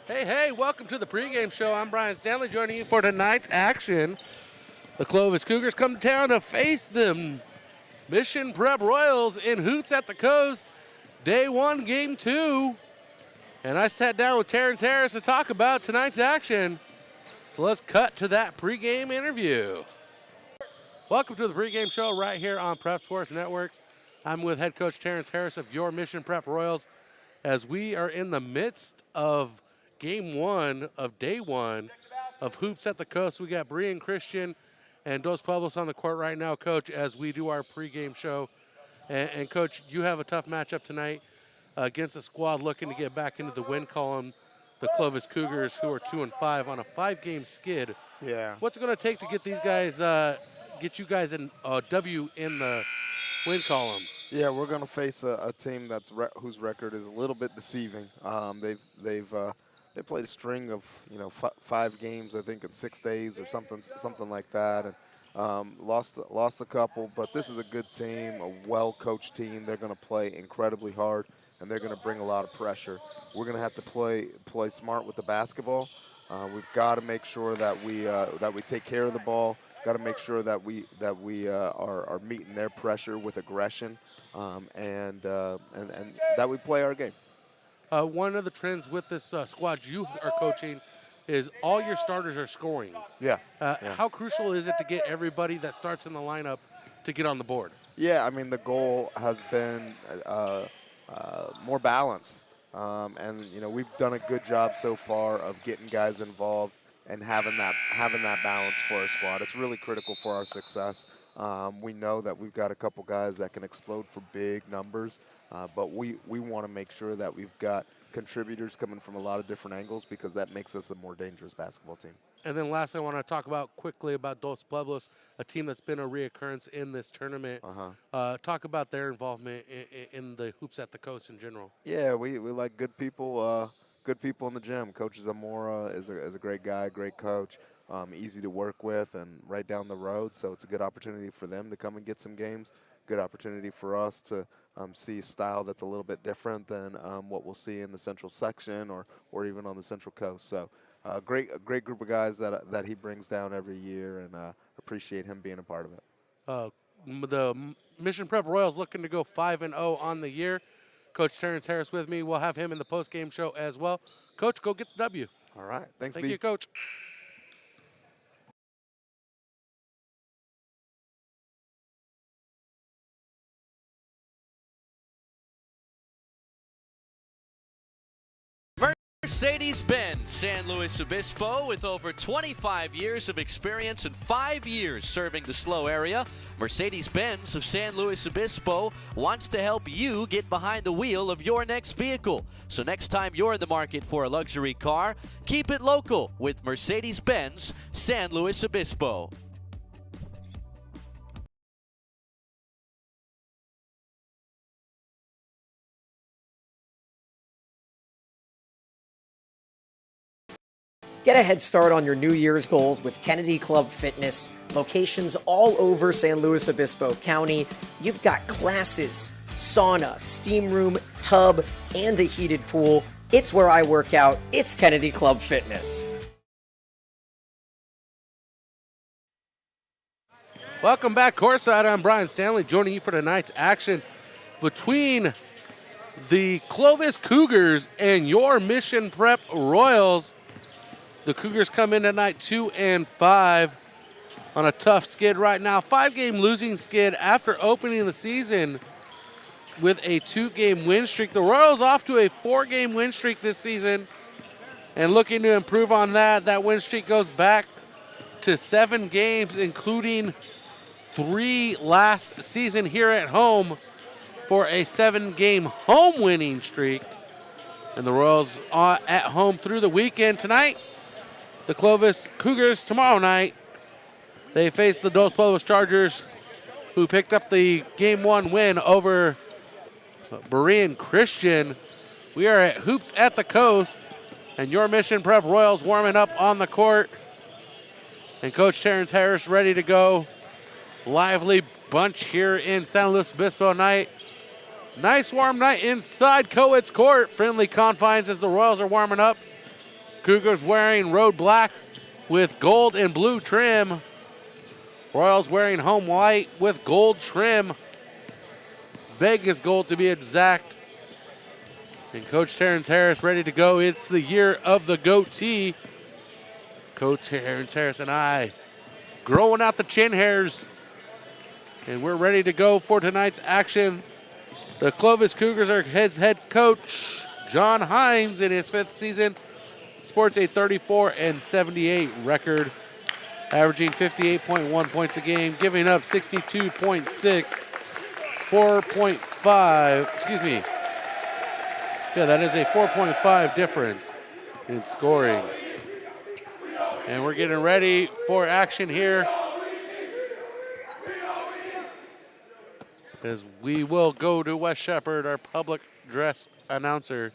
Hey, welcome to the pregame show. I'm Brian Stanley joining you for tonight's action. The Clovis Cougars come to town to face the Mission Prep Royals in Hoops at the Coast, Day 1, Game 2. And I sat down with Terrence Harris to talk about tonight's action. So let's cut to that pregame interview. Welcome to the pregame show right here on Prep Sports Networks. I'm with head coach Terrence Harris of your Mission Prep Royals as we are in the midst of Game 1 of Day 1 of Hoops at the Coast. We got Brian Christian and Dos Pueblos on the court right now, Coach, as we do our pregame show. And Coach, you have a tough matchup tonight against a squad looking to get back into the win column, the Clovis Cougars, who are 2-5 on a 5-game skid. Yeah. What's it going to take to get these guys, get you guys a W in the win column? Yeah, we're going to face a team whose record is a little bit deceiving. They played a string of 5 games, I think, in 6 days or something like that, and lost a couple. But this is a good team, a well-coached team. They're going to play incredibly hard, and they're going to bring a lot of pressure. We're going to have to play smart with the basketball. We've got to make sure that we take care of the ball. Got to make sure that we are meeting their pressure with aggression, and that we play our game. One of the trends with this squad you are coaching is all your starters are scoring. Yeah. How crucial is it to get everybody that starts in the lineup to get on the board? Yeah, I mean, the goal has been more balance. And, we've done a good job so far of getting guys involved and having that balance for our squad. It's really critical for our success. We know that we've got a couple guys that can explode for big numbers, but we want to make sure that we've got contributors coming from a lot of different angles because that makes us a more dangerous basketball team. And then lastly, I want to talk quickly about Dos Pueblos, a team that's been a reoccurrence in this tournament. Talk about their involvement in the Hoops at the Coast in general. Yeah, we like good people. Good people in the gym. Coach Zamora is a great guy, great coach, easy to work with, and right down the road. So it's a good opportunity for them to come and get some games. Good opportunity for us to see a style that's a little bit different than what we'll see in the Central section or even on the Central Coast. So a great group of guys that he brings down every year, and appreciate him being a part of it. The Mission Prep Royals looking to go 5-0 on the year. Coach Terrence Harris with me. We'll have him in the post-game show as well. Coach, go get the W. All right. Thank you, Coach. Mercedes-Benz San Luis Obispo, with over 25 years of experience and 5 years serving the SLO area, Mercedes-Benz of San Luis Obispo wants to help you get behind the wheel of your next vehicle. So next time you're in the market for a luxury car, keep it local with Mercedes-Benz San Luis Obispo. Get a head start on your New Year's goals with Kennedy Club Fitness. Locations all over San Luis Obispo County. You've got classes, sauna, steam room, tub, and a heated pool. It's where I work out. It's Kennedy Club Fitness. Welcome back courtside. I'm Brian Stanley joining you for tonight's action between the Clovis Cougars and your Mission Prep Royals. The Cougars come in tonight 2-5 on a tough skid right now. 5-game losing skid after opening the season with a 2-game win streak. The Royals off to a 4-game win streak this season and looking to improve on that. That win streak goes back to 7 games, including 3 last season here at home for a 7-game home winning streak. And the Royals are at home through the weekend tonight. The Clovis Cougars tomorrow night, they face the Dos Pueblos Chargers, who picked up the Game 1 win over Brian Christian. We are at Hoops at the Coast, and your Mission Prep Royals warming up on the court. And Coach Terrence Harris ready to go. Lively bunch here in San Luis Obispo night. Nice warm night inside Co-Ed's court. Friendly confines as the Royals are warming up. Cougars wearing road black with gold and blue trim. Royals wearing home white with gold trim. Vegas gold to be exact. And Coach Terrence Harris ready to go. It's the year of the goatee. Coach Terrence Harris and I growing out the chin hairs. And we're ready to go for tonight's action. The Clovis Cougars are his head coach, John Hines, in his 5th season. Sports a 34-78 record, averaging 58.1 points a game, giving up 62.6, 4.5, excuse me. Yeah, that is a 4.5 difference in scoring. And we're getting ready for action here, as we will go to Wes Shepard, our public address announcer.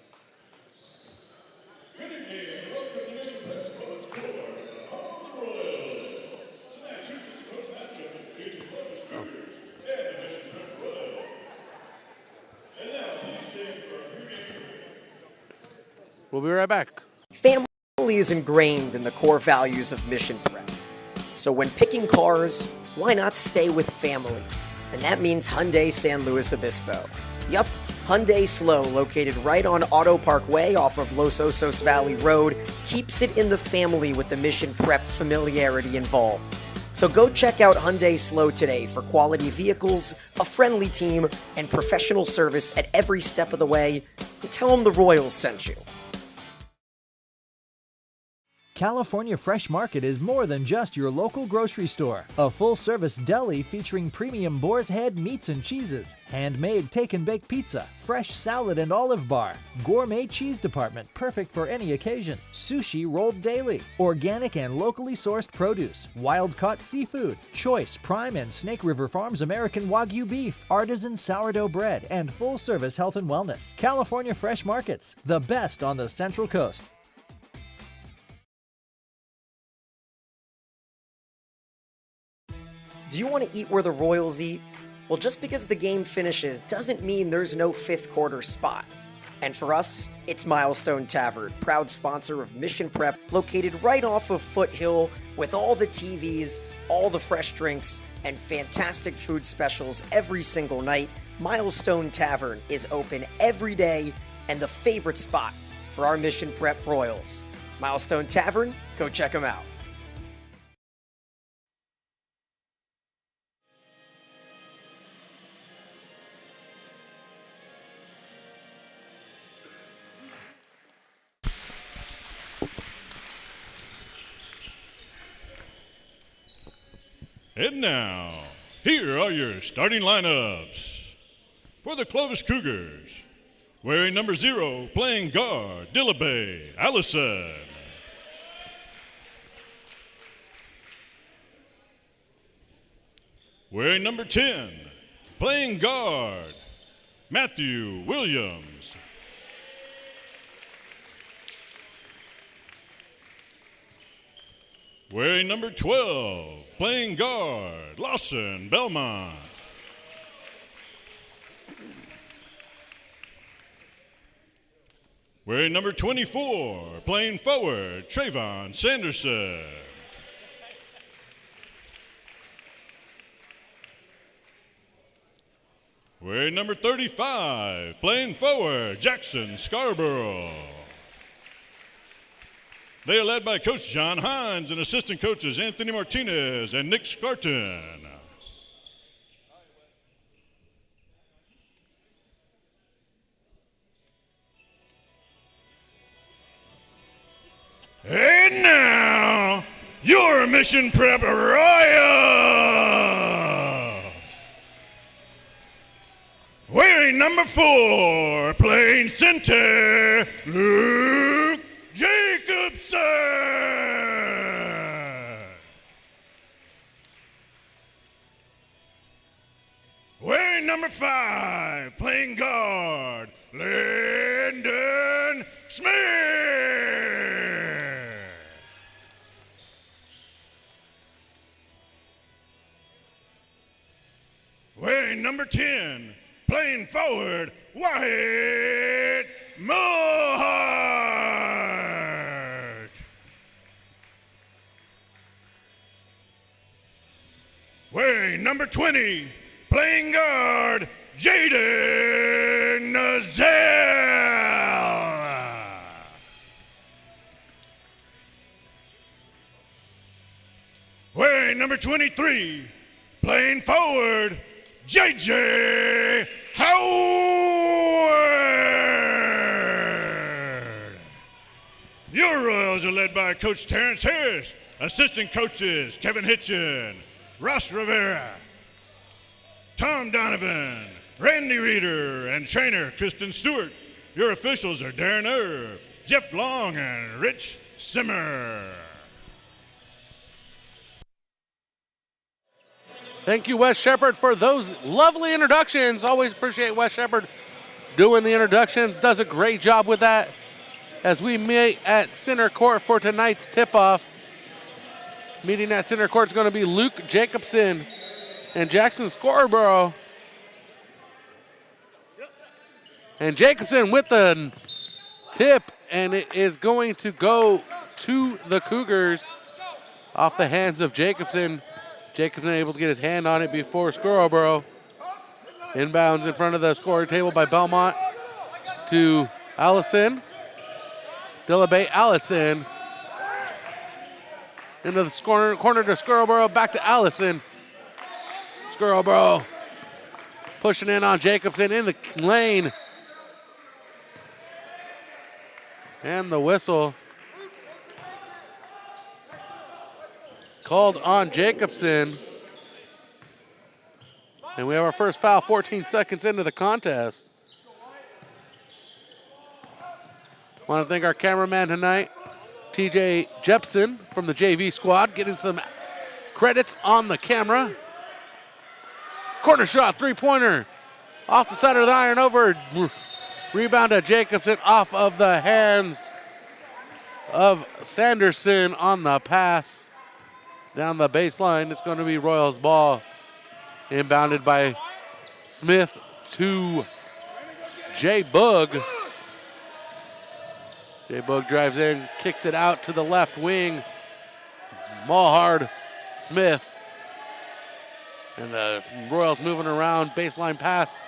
We'll be right back. Family is ingrained in the core values of Mission Prep. So when picking cars, why not stay with family? And that means Hyundai San Luis Obispo. Yup, Hyundai Slow, located right on Auto Parkway off of Los Osos Valley Road, keeps it in the family with the Mission Prep familiarity involved. So go check out Hyundai Slow today for quality vehicles, a friendly team, and professional service at every step of the way. And tell them the Royals sent you. California Fresh Market is more than just your local grocery store. A full-service deli featuring premium boar's head meats and cheeses, handmade take-and-bake pizza, fresh salad and olive bar, gourmet cheese department perfect for any occasion, sushi rolled daily, organic and locally sourced produce, wild-caught seafood, choice Prime and Snake River Farms American Wagyu beef, artisan sourdough bread, and full-service health and wellness. California Fresh Markets, the best on the Central Coast. Do you want to eat where the Royals eat? Well, just because the game finishes doesn't mean there's no 5th quarter spot. And for us, it's Milestone Tavern, proud sponsor of Mission Prep, located right off of Foothill with all the TVs, all the fresh drinks, and fantastic food specials every single night. Milestone Tavern is open every day and the favorite spot for our Mission Prep Royals. Milestone Tavern, go check them out. And now, here are your starting lineups. For the Clovis Cougars, wearing number 0, playing guard, Dillabe Allison. Wearing number 10, playing guard, Matthew Williams. Wearing number 12, playing guard, Lawson Belmont. Wearing number 24, playing forward, Trayvon Sanderson. Wearing number 35, playing forward, Jackson Scarborough. They are led by Coach John Hines and assistant coaches Anthony Martinez and Nick Scarton. And now, your Mission Prep Royals. Wearing number 4, playing center, Luke Jacobson. Wearing number 5, playing guard, Landon Smith. Wearing number 10, playing forward, Wyatt Mohart. wearing number 20, playing guard, Jaden Nazell. Wearing number 23, playing forward, JJ Howard. Your Royals are led by Coach Terrence Harris, assistant coaches Kevin Hitchen, Ross Rivera, Tom Donovan, Randy Reeder, and trainer Kristen Stewart. Your officials are Darren Erb, Jeff Long, and Rich Simmer. Thank you, Wes Shepard, for those lovely introductions. Always appreciate Wes Shepard doing the introductions. Does a great job with that as we meet at center court for tonight's tip-off. Meeting at center court is going to be Luke Jacobson and Jackson Scarborough. And Jacobson with the tip, and it is going to go to the Cougars off the hands of Jacobson. Jacobson able to get his hand on it before Scarborough. Inbounds in front of the scoring table by Belmont to Allison. Dillabay Allison. Into the corner to Scarborough, back to Allison. Scarborough pushing in on Jacobson in the lane. And the whistle called on Jacobson. And we have our first foul 14 seconds into the contest. Want to thank our cameraman tonight, TJ Jepson from the JV squad, getting some credits on the camera. Corner shot, three-pointer, off the side of the iron, over. Rebound to Jacobson off of the hands of Sanderson on the pass. Down the baseline, it's going to be Royals ball. Inbounded by Smith to Jay Boog. Jay Boog drives in, kicks it out to the left wing. Mulhard, Smith. And the Royals moving around, baseline pass.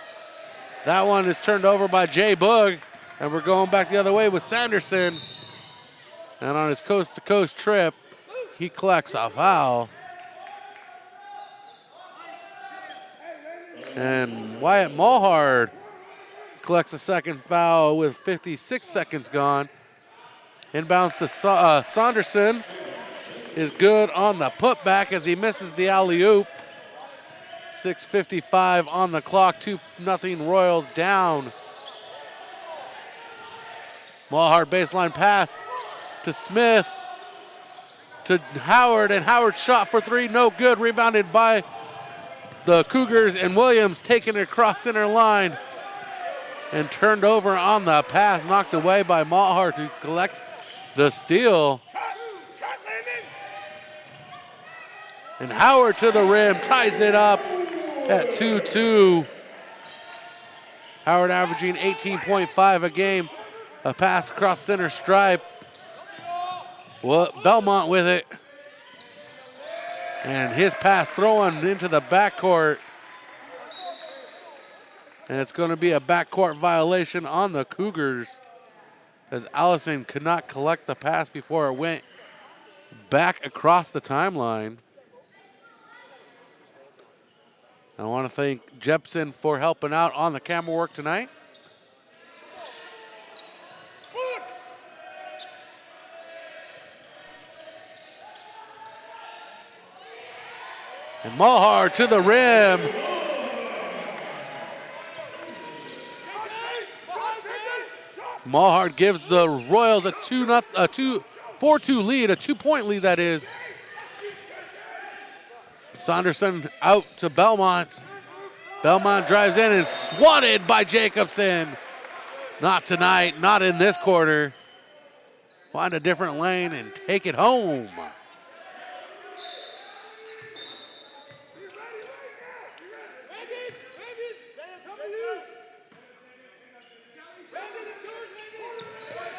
That one is turned over by Jay Boog. And we're going back the other way with Sanderson. And on his coast-to-coast trip, he collects a foul. And Wyatt Mulhard collects a second foul with 56 seconds gone. Inbounds to Saunderson. Is good on the putback as he misses the alley-oop. 6:55 on the clock, 2-0 Royals down. Mulhard baseline pass to Smith. To Howard, and Howard shot for three, no good. Rebounded by the Cougars, and Williams taking it across center line and turned over on the pass, knocked away by Mulhard, who collects the steal. And Howard to the rim, ties it up at 2-2. Howard averaging 18.5 a game. A pass across center stripe. Well, Belmont with it. And his pass thrown into the backcourt. And it's going to be a backcourt violation on the Cougars, as Allison could not collect the pass before it went back across the timeline. I want to thank Jepson for helping out on the camera work tonight. And Mulhard to the rim. Mulhard gives the Royals a 4-2 lead, a 2-point lead that is. Saunderson out to Belmont. Belmont drives in and swatted by Jacobson. Not tonight, not in this quarter. Find a different lane and take it home.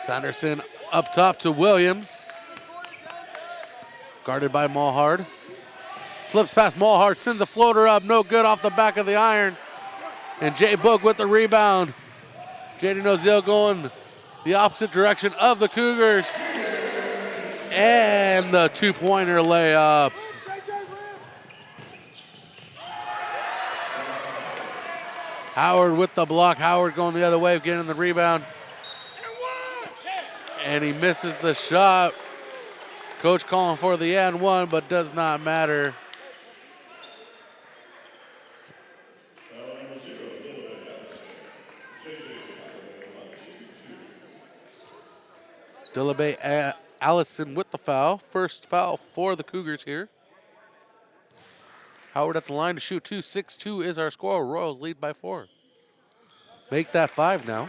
Sanderson up top to Williams. Guarded by Mulhard. Slips past Mulhart, sends a floater up, no good off the back of the iron. And Jay Book with the rebound. Jaden Ozil going the opposite direction of the Cougars. And the two-pointer layup. Howard with the block. Howard going the other way, getting the rebound. And he misses the shot. Coach calling for the and one, but does not matter. Dillabe Allison with the foul. First foul for the Cougars here. Howard at the line to shoot 2. 6-2 is our score. Royals lead by 4. Make that 5 now.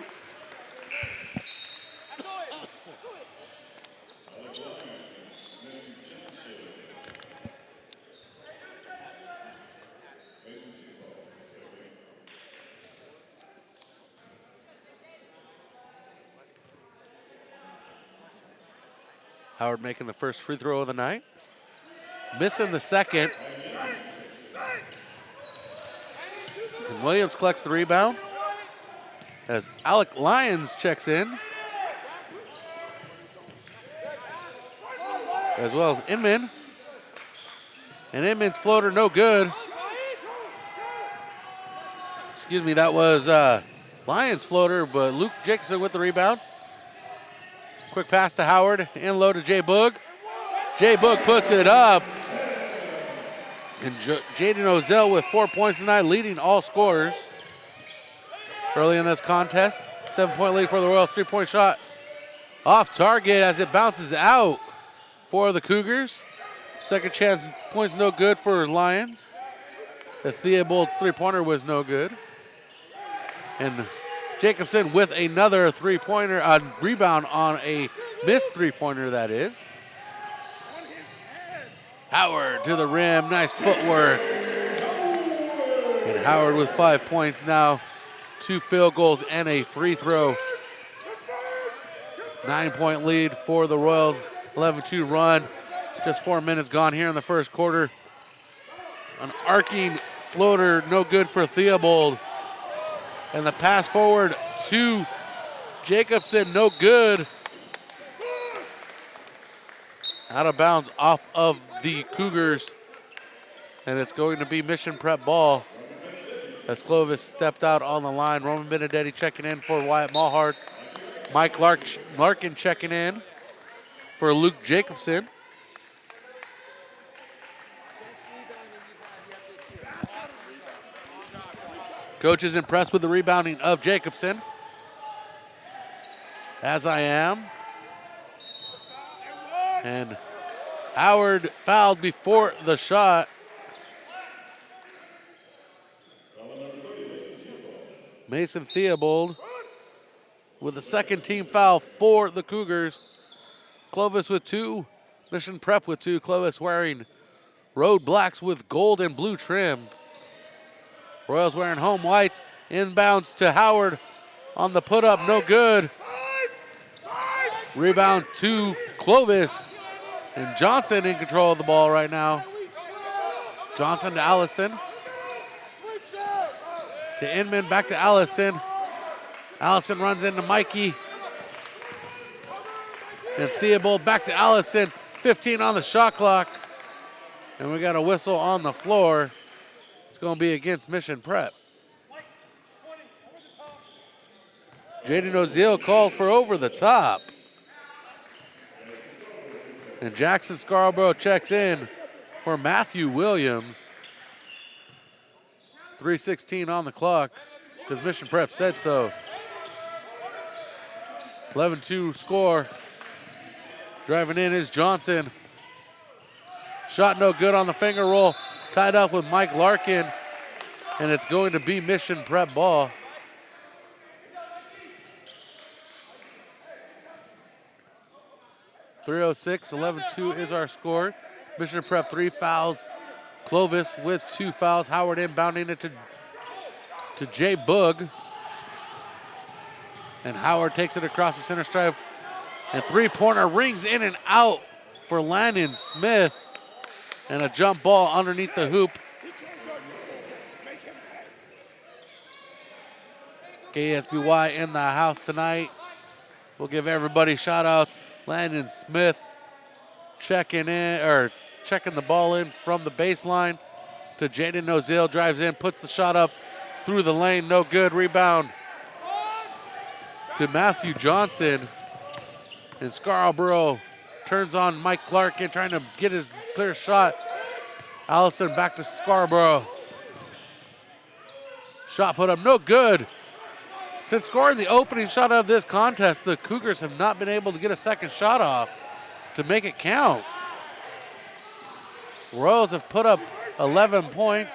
Howard making the first free throw of the night. Missing the second. And Williams collects the rebound as Alec Lyons checks in. As well as Inman. And Inman's floater no good. Excuse me, that was Lyons' floater, but Luke Jacobson with the rebound. Quick pass to Howard, in low to Jay Boog. Jay Boog puts it up. And Jaden Ozell with 4 points tonight, leading all scorers early in this contest. 7-point lead for the Royals, 3-point shot off target as it bounces out for the Cougars. Second chance points no good for Lions. The Theobald's three-pointer was no good. And Jacobson with another three-pointer, rebound on a missed three-pointer, that is. Howard to the rim, nice footwork. And Howard with 5 points now, 2 field goals and a free throw. 9-point lead for the Royals, 11-2 run. Just 4 minutes gone here in the first quarter. An arcing floater, no good for Theobald. And the pass forward to Jacobson, no good. Out of bounds off of the Cougars. And it's going to be Mission Prep ball as Clovis stepped out on the line. Roman Benedetti checking in for Wyatt Mulhart. Mike Larkin checking in for Luke Jacobson. Coach is impressed with the rebounding of Jacobson. As I am. And Howard fouled before the shot. Mason Theobald with the second team foul for the Cougars. Clovis with 2. Mission Prep with 2. Clovis wearing road blacks with gold and blue trim. Royals wearing home whites. Inbounds to Howard on the put up, no good. Rebound to Clovis. And Johnson in control of the ball right now. Johnson to Allison. To Inman, back to Allison. Allison runs into Mikey. And Theobald back to Allison. 15 on the shot clock. And we got a whistle on the floor. It's going to be against Mission Prep. Jaden Ozil calls for over the top. And Jackson Scarborough checks in for Matthew Williams. 3:16 on the clock because Mission Prep said so. 11-2 score. Driving in is Johnson. Shot no good on the finger roll. Tied up with Mike Larkin. And it's going to be Mission Prep ball. .306, 11-2 is our score. Mission Prep 3 fouls. Clovis with 2 fouls. Howard inbounding it to Jay Boog. And Howard takes it across the center stripe. And three-pointer rings in and out for Landon Smith. And a jump ball underneath the hoop. KSBY in the house tonight. We'll give everybody shout outs. Landon Smith checking the ball in from the baseline to Jaden Nozil. Drives in, puts the shot up through the lane. No good. Rebound to Matthew Johnson. And Scarborough turns on Mike Larkin, trying to get his clear shot. Allison back to Scarborough. Shot put up, no good. Since scoring the opening shot of this contest, the Cougars have not been able to get a second shot off to make it count. Royals have put up 11 points.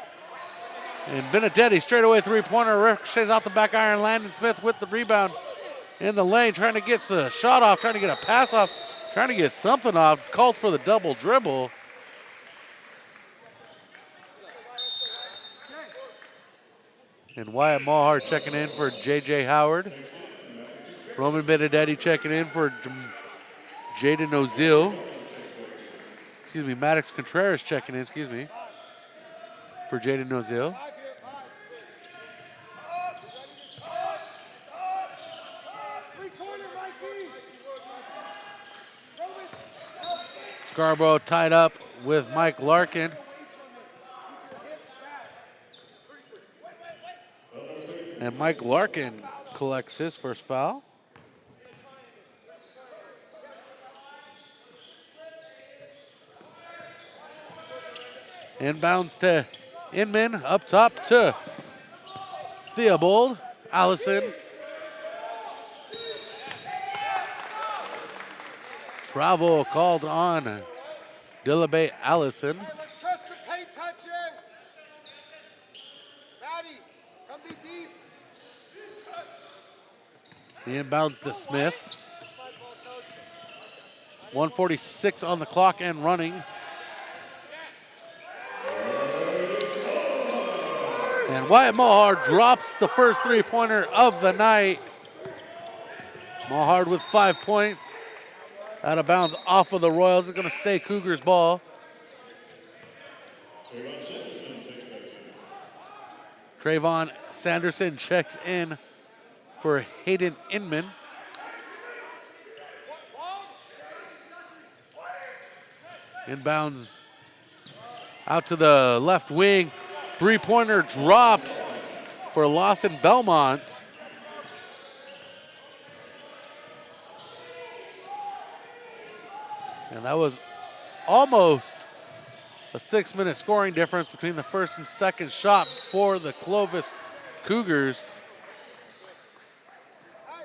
And Benedetti, straightaway three-pointer, ricochets out the back iron. Landon Smith with the rebound in the lane, trying to get the shot off, trying to get a pass off, trying to get something off. Called for the double dribble. And Wyatt Mulhart checking in for J.J. Howard. Roman Benedetti checking in for Jaden Ozil. Excuse me, Maddox Contreras checking in, for Jaden Ozil. Scarborough tied up with Mike Larkin. And Mike Larkin collects his first foul. Inbounds to Inman, up top to Theobald. Allison. Travel called on Dillabe Allison. Let's trust some paint touches. Maddie, come be deep. The inbounds to Smith. 1:46 on the clock and running. And Wyatt Mulhart drops the first three-pointer of the night. Mulhart with 5 points. Out of bounds off of the Royals. It's going to stay Cougars ball. Trayvon Sanderson checks in for Hayden Inman. Inbounds out to the left wing. Three-pointer drops for Lawson Belmont. And that was almost a 6-minute scoring difference between the first and second shot for the Clovis Cougars.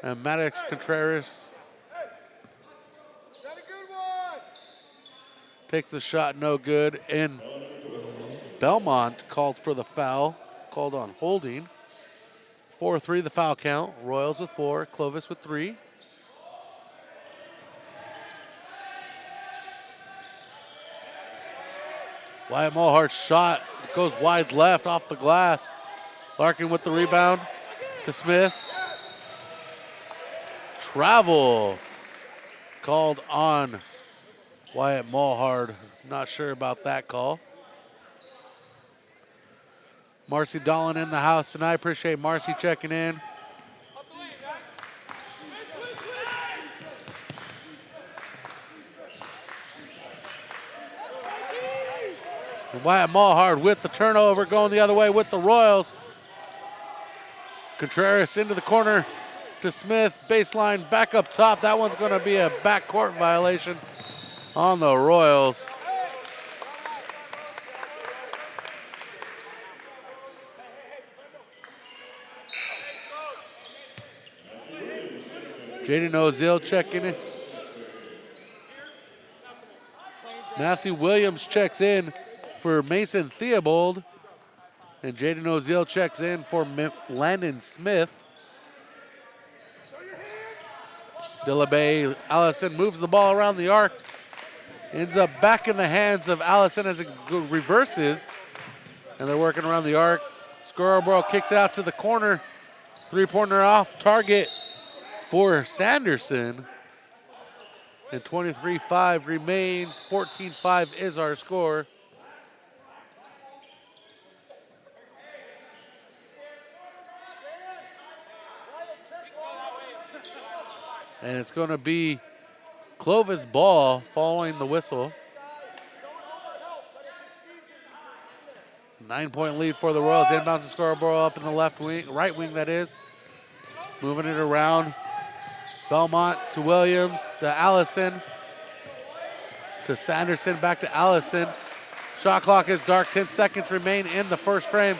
And Maddox Contreras takes the shot, no good. And Belmont called for the foul, called on holding. 4-3 the foul count. Royals with 4, Clovis with 3. Wyatt Mulhart's shot goes wide left off the glass. Larkin with the rebound to Smith. Travel called on Wyatt Mulhart. Not sure about that call. Marcy Dolan in the house tonight. Appreciate Marcy checking in. And Wyatt Mulhart with the turnover, going the other way with the Royals. Contreras into the corner to Smith. Baseline back up top. That one's going to be a backcourt violation on the Royals. Jaden Ozil checking in. Matthew Williams checks in for Mason Theobald. And Jaden Ozil checks in for Landon Smith. Dillabe Allison moves the ball around the arc. Ends up back in the hands of Allison as it reverses. And they're working around the arc. Scarborough kicks it out to the corner. Three-pointer off target for Sanderson. And 23-5 remains. 14-5 is our score. And it's going to be Clovis ball following the whistle. 9-point lead for the Royals. Inbounds the scoreboard up in the left wing, right wing that is. Moving it around. Belmont to Williams to Allison. To Sanderson, back to Allison. Shot clock is dark, 10 seconds remain in the first frame.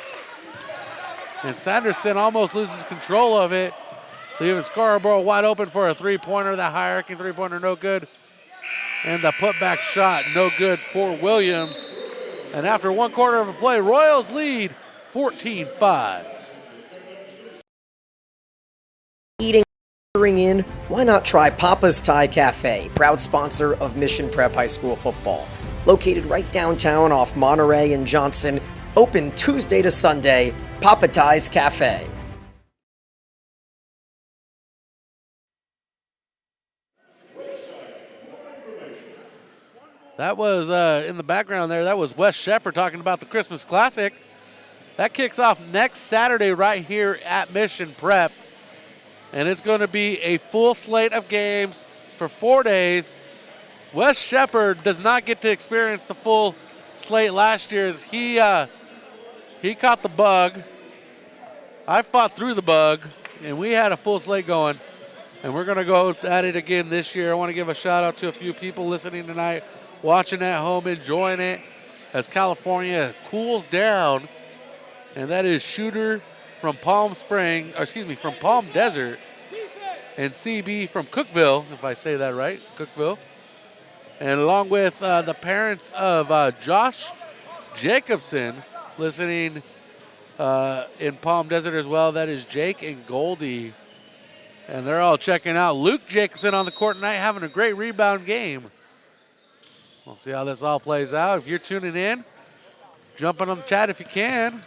And Sanderson almost loses control of it, leaving Scarborough wide open for a three-pointer. That high-arcing three-pointer, no good. And the putback shot, no good for Williams. And after 1 quarter of a play, Royals lead 14-5. Eating in, why not try Papa's Thai Cafe, proud sponsor of Mission Prep High School football. Located right downtown off Monterey and Johnson, open Tuesday to Sunday, Papa Thai's Cafe. That was in the background there. That was Wes Shepard talking about the Christmas Classic. That kicks off next Saturday right here at Mission Prep. And it's going to be a full slate of games for 4 days. Wes Shepard does not get to experience the full slate last year as he caught the bug. I fought through the bug, and we had a full slate going. And we're going to go at it again this year. I want to give a shout out to a few people listening tonight, watching at home, enjoying it as California cools down. And that is Shooter from Palm Desert, and CB from Cookville, if I say that right, Cookville. And along with the parents of Josh Jacobson listening in Palm Desert as well. That is Jake and Goldie. And they're all checking out Luke Jacobson on the court tonight, having a great rebound game. We'll see how this all plays out. If you're tuning in, jump in on the chat if you can.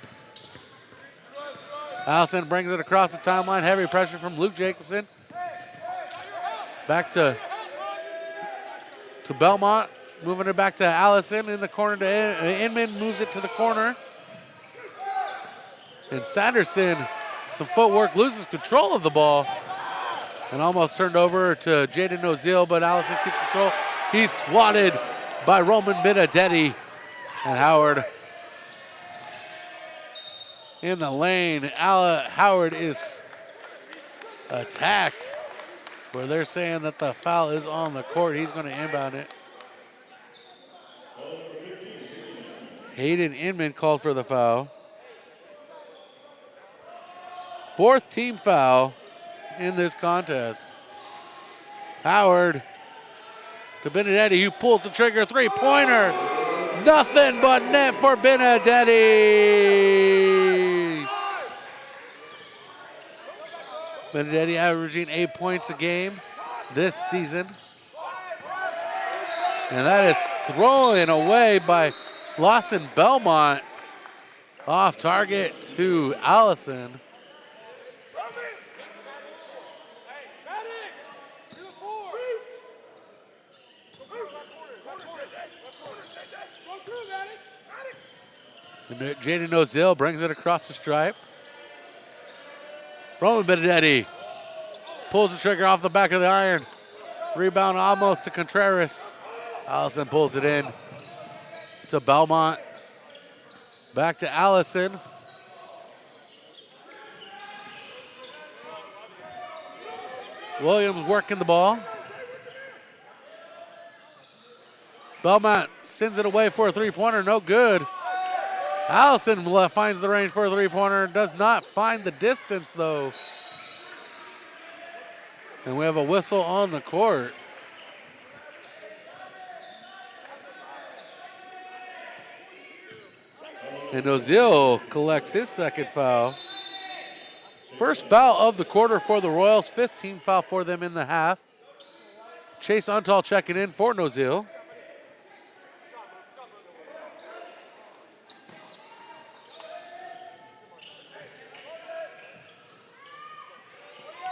Allison brings it across the timeline. Heavy pressure from Luke Jacobson. Back to Belmont. Moving it back to Allison in the corner to Inman. Moves it to the corner. And Sanderson, some footwork, loses control of the ball. And almost turned over to Jaden Oziel, but Allison keeps control. He's swatted by Roman Benedetti. And Howard in the lane. Howard is attacked, where they're saying that the foul is on the court. He's going to inbound it. Hayden Inman called for the foul. 4th team foul in this contest. Howard to Benedetti, who pulls the trigger. Three-pointer. Nothing but net for Benedetti. Benedetti averaging 8 points a game this season. And that is thrown away by Lawson Belmont. Off target to Allison. Jaden Oziel brings it across the stripe. Roman Benedetti pulls the trigger off the back of the iron. Rebound almost to Contreras. Allison pulls it in to Belmont. Back to Allison. Williams working the ball. Belmont sends it away for a three-pointer, no good. Allison finds the range for a three-pointer, does not find the distance though. And we have a whistle on the court. And Oziel collects his second foul. First foul of the quarter for the Royals, 5th team foul for them in the half. Chase Untal checking in for Oziel.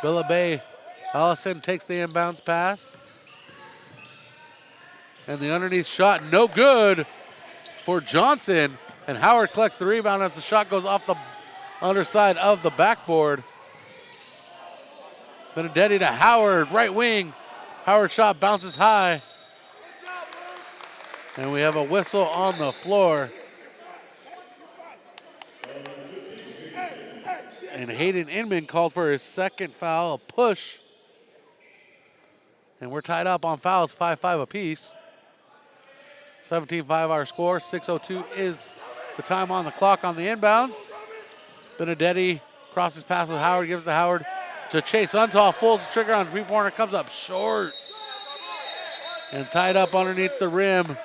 Villa Bay, Allison takes the inbounds pass. And the underneath shot, no good for Johnson. And Howard collects the rebound as the shot goes off the underside of the backboard. Benedetti to Howard, right wing. Howard shot bounces high. And we have a whistle on the floor. And Hayden Inman called for his second foul, a push. And we're tied up on fouls, 5-5 apiece. 17-5 our score, 6:02 is the time on the clock on the inbounds. Benedetti crosses path with Howard, gives to Howard to Chase Untall, pulls the trigger on three-pointer, comes up short. And tied up underneath the rim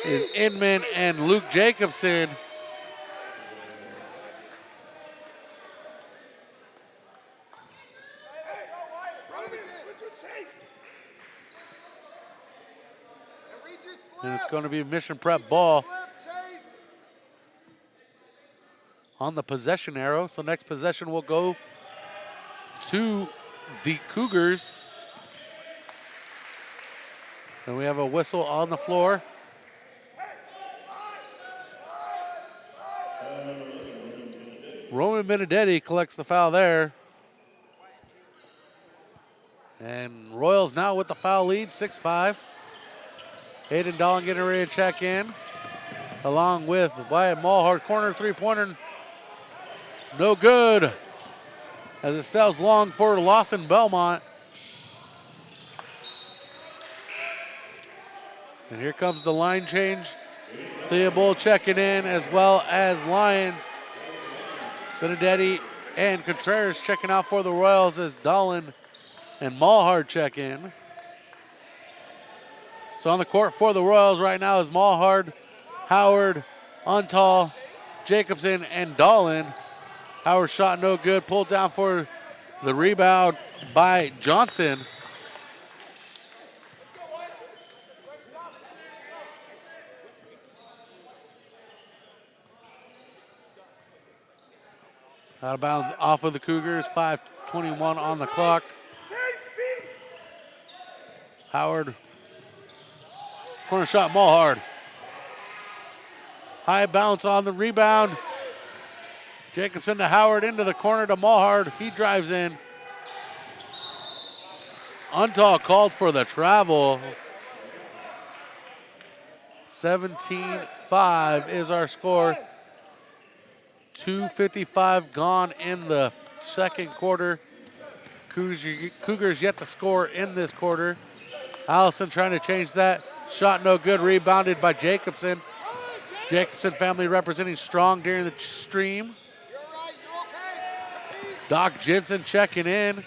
is Inman and Luke Jacobson. And it's going to be Mission Prep ball on the possession arrow. So next possession will go to the Cougars. And we have a whistle on the floor. Roman Benedetti collects the foul there. And Royals now with the foul lead, 6-5. Hayden Dolan getting ready to check in, along with Wyatt Mulhart. Corner three-pointer, no good, as it sails long for Lawson Belmont. And here comes the line change. Theobald checking in, as well as Lyons. Benedetti and Contreras checking out for the Royals as Dolan and Mulhart check in. So on the court for the Royals right now is Mulhart, Howard, Untall, Jacobson, and Dolan. Howard shot no good, pulled down for the rebound by Johnson. Out of bounds off of the Cougars, 5:21 on the clock. Howard, corner shot, Mulhart. High bounce on the rebound. Jacobson to Howard, into the corner to Mulhart. He drives in. Untall called for the travel. 17-5 is our score. 2:55 gone in the second quarter. Cougars yet to score in this quarter. Allison trying to change that. Shot no good, rebounded by Jacobson. Jacobson family representing strong during the stream. Doc Jensen checking in.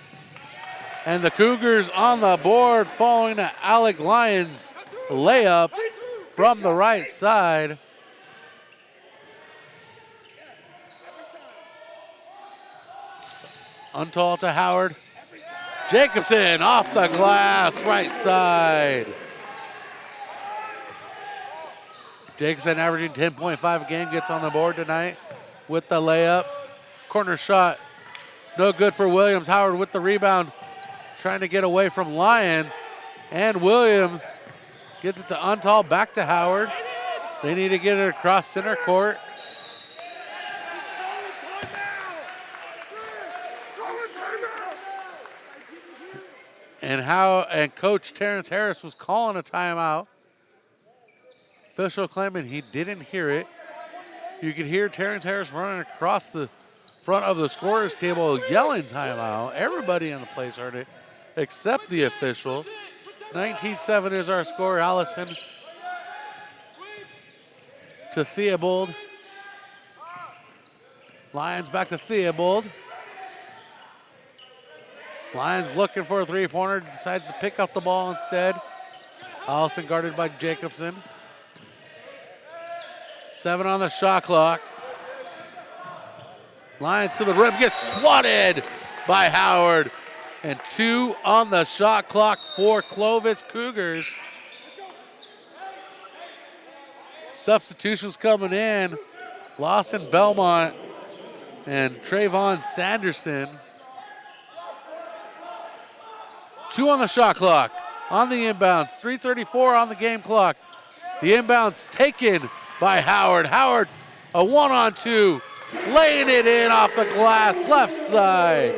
And the Cougars on the board following an Alec Lyons layup from the right side. Untall to Howard. Jacobson off the glass, right side. Jacobson averaging 10.5 a game, gets on the board tonight with the layup. Corner shot, no good for Williams. Howard with the rebound, trying to get away from Lyons. And Williams gets it to Untall, back to Howard. They need to get it across center court. And Coach Terrence Harris was calling a timeout. Official claiming he didn't hear it. You could hear Terrence Harris running across the front of the scorer's table yelling timeout. Everybody in the place heard it except the official. 19-7 is our score. Allison to Theobald. Lyons back to Theobald. Lyons looking for a three-pointer, decides to pick up the ball instead. Allison guarded by Jacobson. 7 on the shot clock. Lyons to the rim, gets swatted by Howard. And 2 on the shot clock for Clovis Cougars. Substitutions coming in. Lawson Belmont and Trayvon Sanderson. 2 on the shot clock. On the inbounds, 3:34 on the game clock. The inbounds taken by Howard. Howard, a 1-on-2, laying it in off the glass, left side.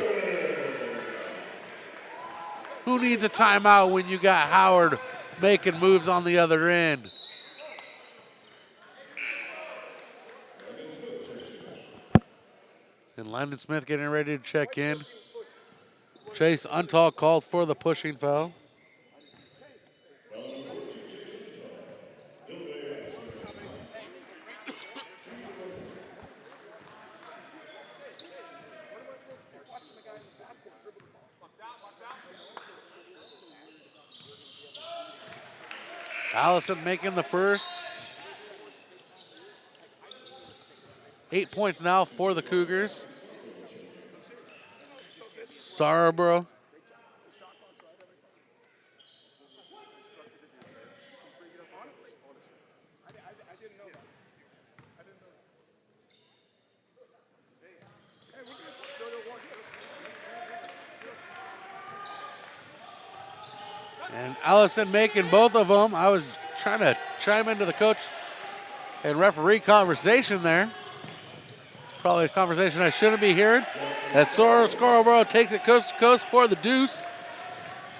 Who needs a timeout when you got Howard making moves on the other end? And Landon Smith getting ready to check in. Chase Untall called for the pushing foul. Allison making the first. 8 points now for the Cougars. Scarborough. And Allison making both of them. I was trying to chime into the coach and referee conversation there. Probably a conversation I shouldn't be hearing. As Scarborough takes it coast to coast for the deuce.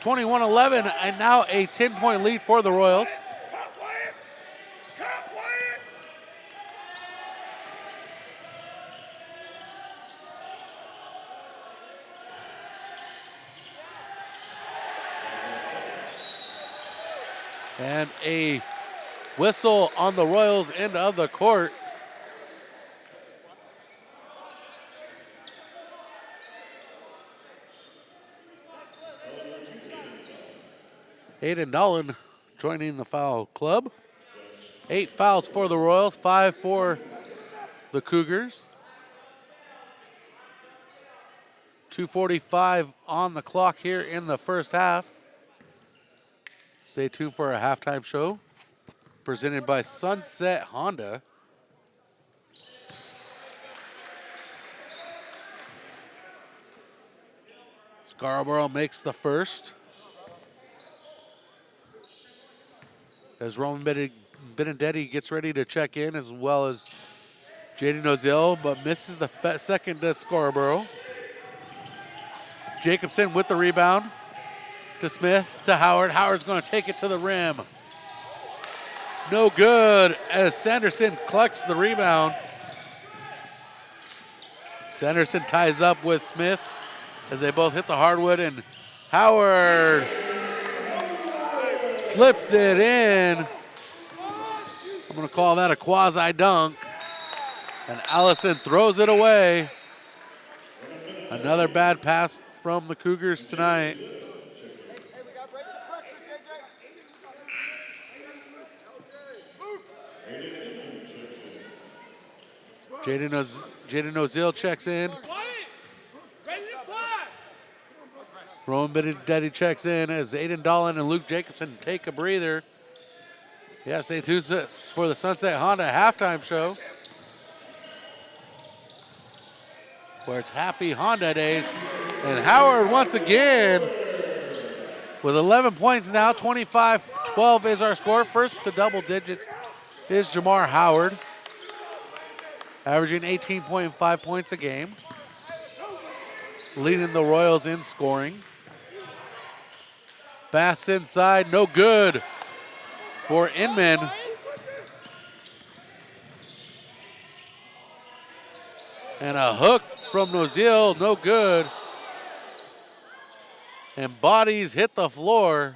21-11, and now a 10-point lead for the Royals. And a whistle on the Royals' end of the court. Aiden Dolan joining the foul club. 8 fouls for the Royals, 5 for the Cougars. 2:45 on the clock here in the first half. Stay tuned for a halftime show presented by Sunset Honda. Scarborough makes the first. As Roman Benedetti gets ready to check in, as well as Jaden Ozil, but misses the second to Scarborough. Jacobson with the rebound to Smith, to Howard. Howard's going to take it to the rim. No good as Sanderson collects the rebound. Sanderson ties up with Smith as they both hit the hardwood, and Howard slips it in. I'm going to call that a quasi-dunk. And Allison throws it away. Another bad pass from the Cougars tonight. Jaden Ozil checks in. Roman Benedetti checks in as Aiden Dolan and Luke Jacobson take a breather. Yes, they do this for the Sunset Honda halftime show, where it's happy Honda days. And Howard once again with 11 points now, 25-12 is our score. First to double digits is Jamar Howard, averaging 18.5 points a game, leading the Royals in scoring. Pass inside, no good for Inman. And a hook from Nozil, no good. And bodies hit the floor.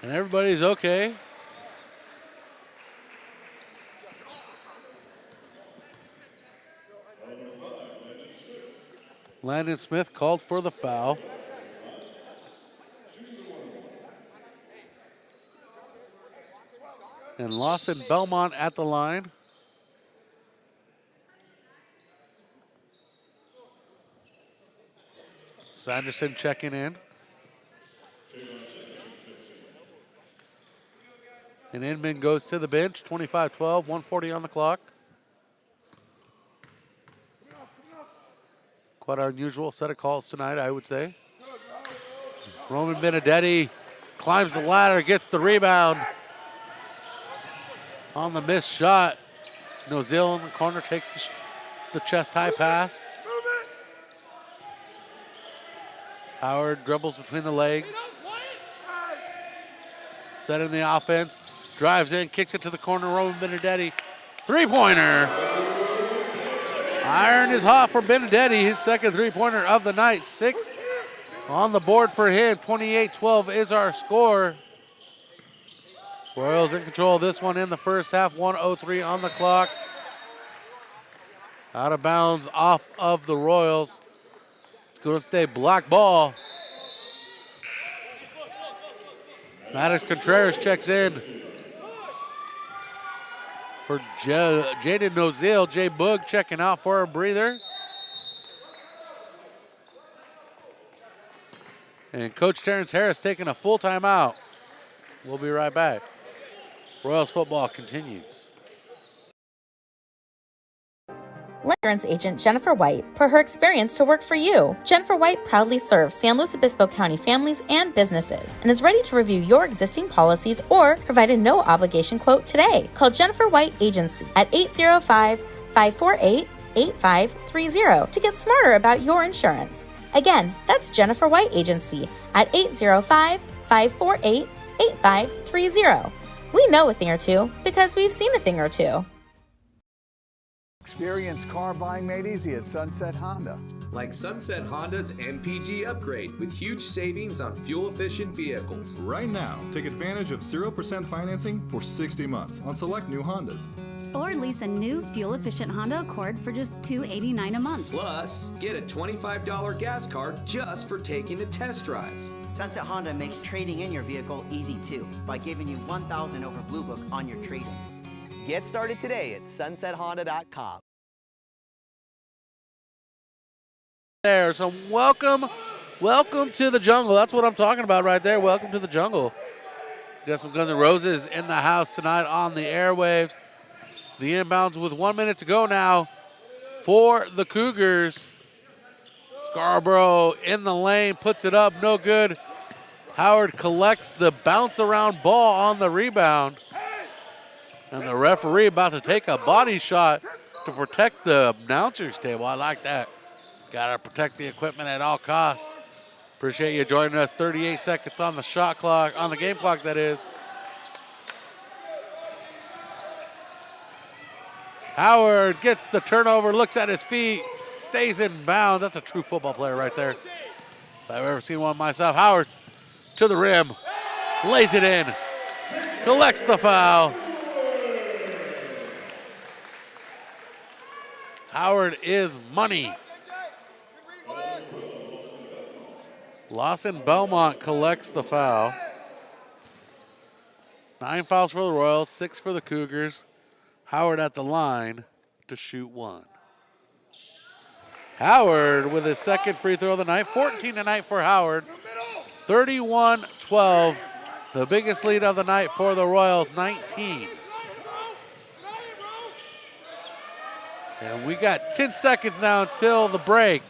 And everybody's okay. Landon Smith called for the foul. And Lawson Belmont at the line. Sanderson checking in. And Inman goes to the bench, 25-12, 140 on the clock. Quite an unusual set of calls tonight, I would say. Roman Benedetti climbs the ladder, gets the rebound on the missed shot. Nozil in the corner takes the chest-high pass. Howard dribbles between the legs. Setting the offense. Drives in, kicks it to the corner. Roman Benedetti. Three-pointer. Iron is hot for Benedetti. His second three-pointer of the night. 6 on the board for him. 28-12 is our score. Royals in control of this one in the first half. 1:03 on the clock. Out of bounds off of the Royals. It's going to stay black ball. Maddox Contreras checks in for Jaden Nozil. Jay Boog checking out for a breather. And Coach Terrence Harris taking a full timeout. We'll be right back. Royals football continues. Let insurance agent Jennifer White put her experience to work for you. Jennifer White proudly serves San Luis Obispo County families and businesses and is ready to review your existing policies or provide a no-obligation quote today. Call Jennifer White Agency at 805-548-8530 to get smarter about your insurance. Again, that's Jennifer White Agency at 805-548-8530. We know a thing or two because we've seen a thing or two. Experience car buying made easy at Sunset Honda. Like Sunset Honda's MPG upgrade with huge savings on fuel-efficient vehicles. Right now, take advantage of 0% financing for 60 months on select new Hondas. Or lease a new fuel-efficient Honda Accord for just $289 a month. Plus, get a $25 gas card just for taking a test drive. Sunset Honda makes trading in your vehicle easy too by giving you $1,000 over Blue Book on your trade-in. Get started today at sunsethonda.com. There, so welcome to the jungle. That's what I'm talking about right there. Welcome to the jungle. Got some Guns N' Roses in the house tonight on the airwaves. The inbounds with 1 minute to go now for the Cougars. Scarborough in the lane, puts it up, no good. Howard collects the bounce around ball on the rebound. And the referee about to take a body shot to protect the announcer's table. I like that. Got to protect the equipment at all costs. Appreciate you joining us. 38 seconds on the shot clock, on the game clock, that is. Howard gets the turnover, looks at his feet, stays in bounds. That's a true football player right there. If I've ever seen one myself. Howard to the rim, lays it in, collects the foul. Howard is money. Lawson Belmont collects the foul. 9 fouls for the Royals, 6 for the Cougars. Howard at the line to shoot 1. Howard with his second free throw of the night. 14 tonight for Howard. 31-12. The biggest lead of the night for the Royals, 19. And we got 10 seconds now until the break.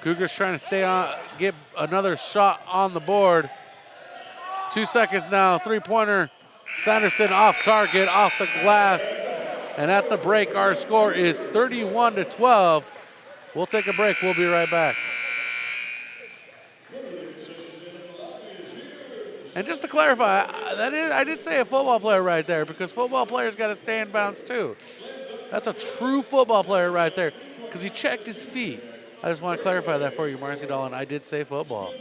Cougars trying to stay on, get another shot on the board. 2 seconds now, three-pointer. Sanderson off target, off the glass. And at the break, our score is 31-12. We'll take a break. We'll be right back. And just to clarify, I did say a football player right there because football players got to stay in bounds too. That's a true football player right there because he checked his feet. I just want to clarify that for you, Marcy Dolan. I did say football.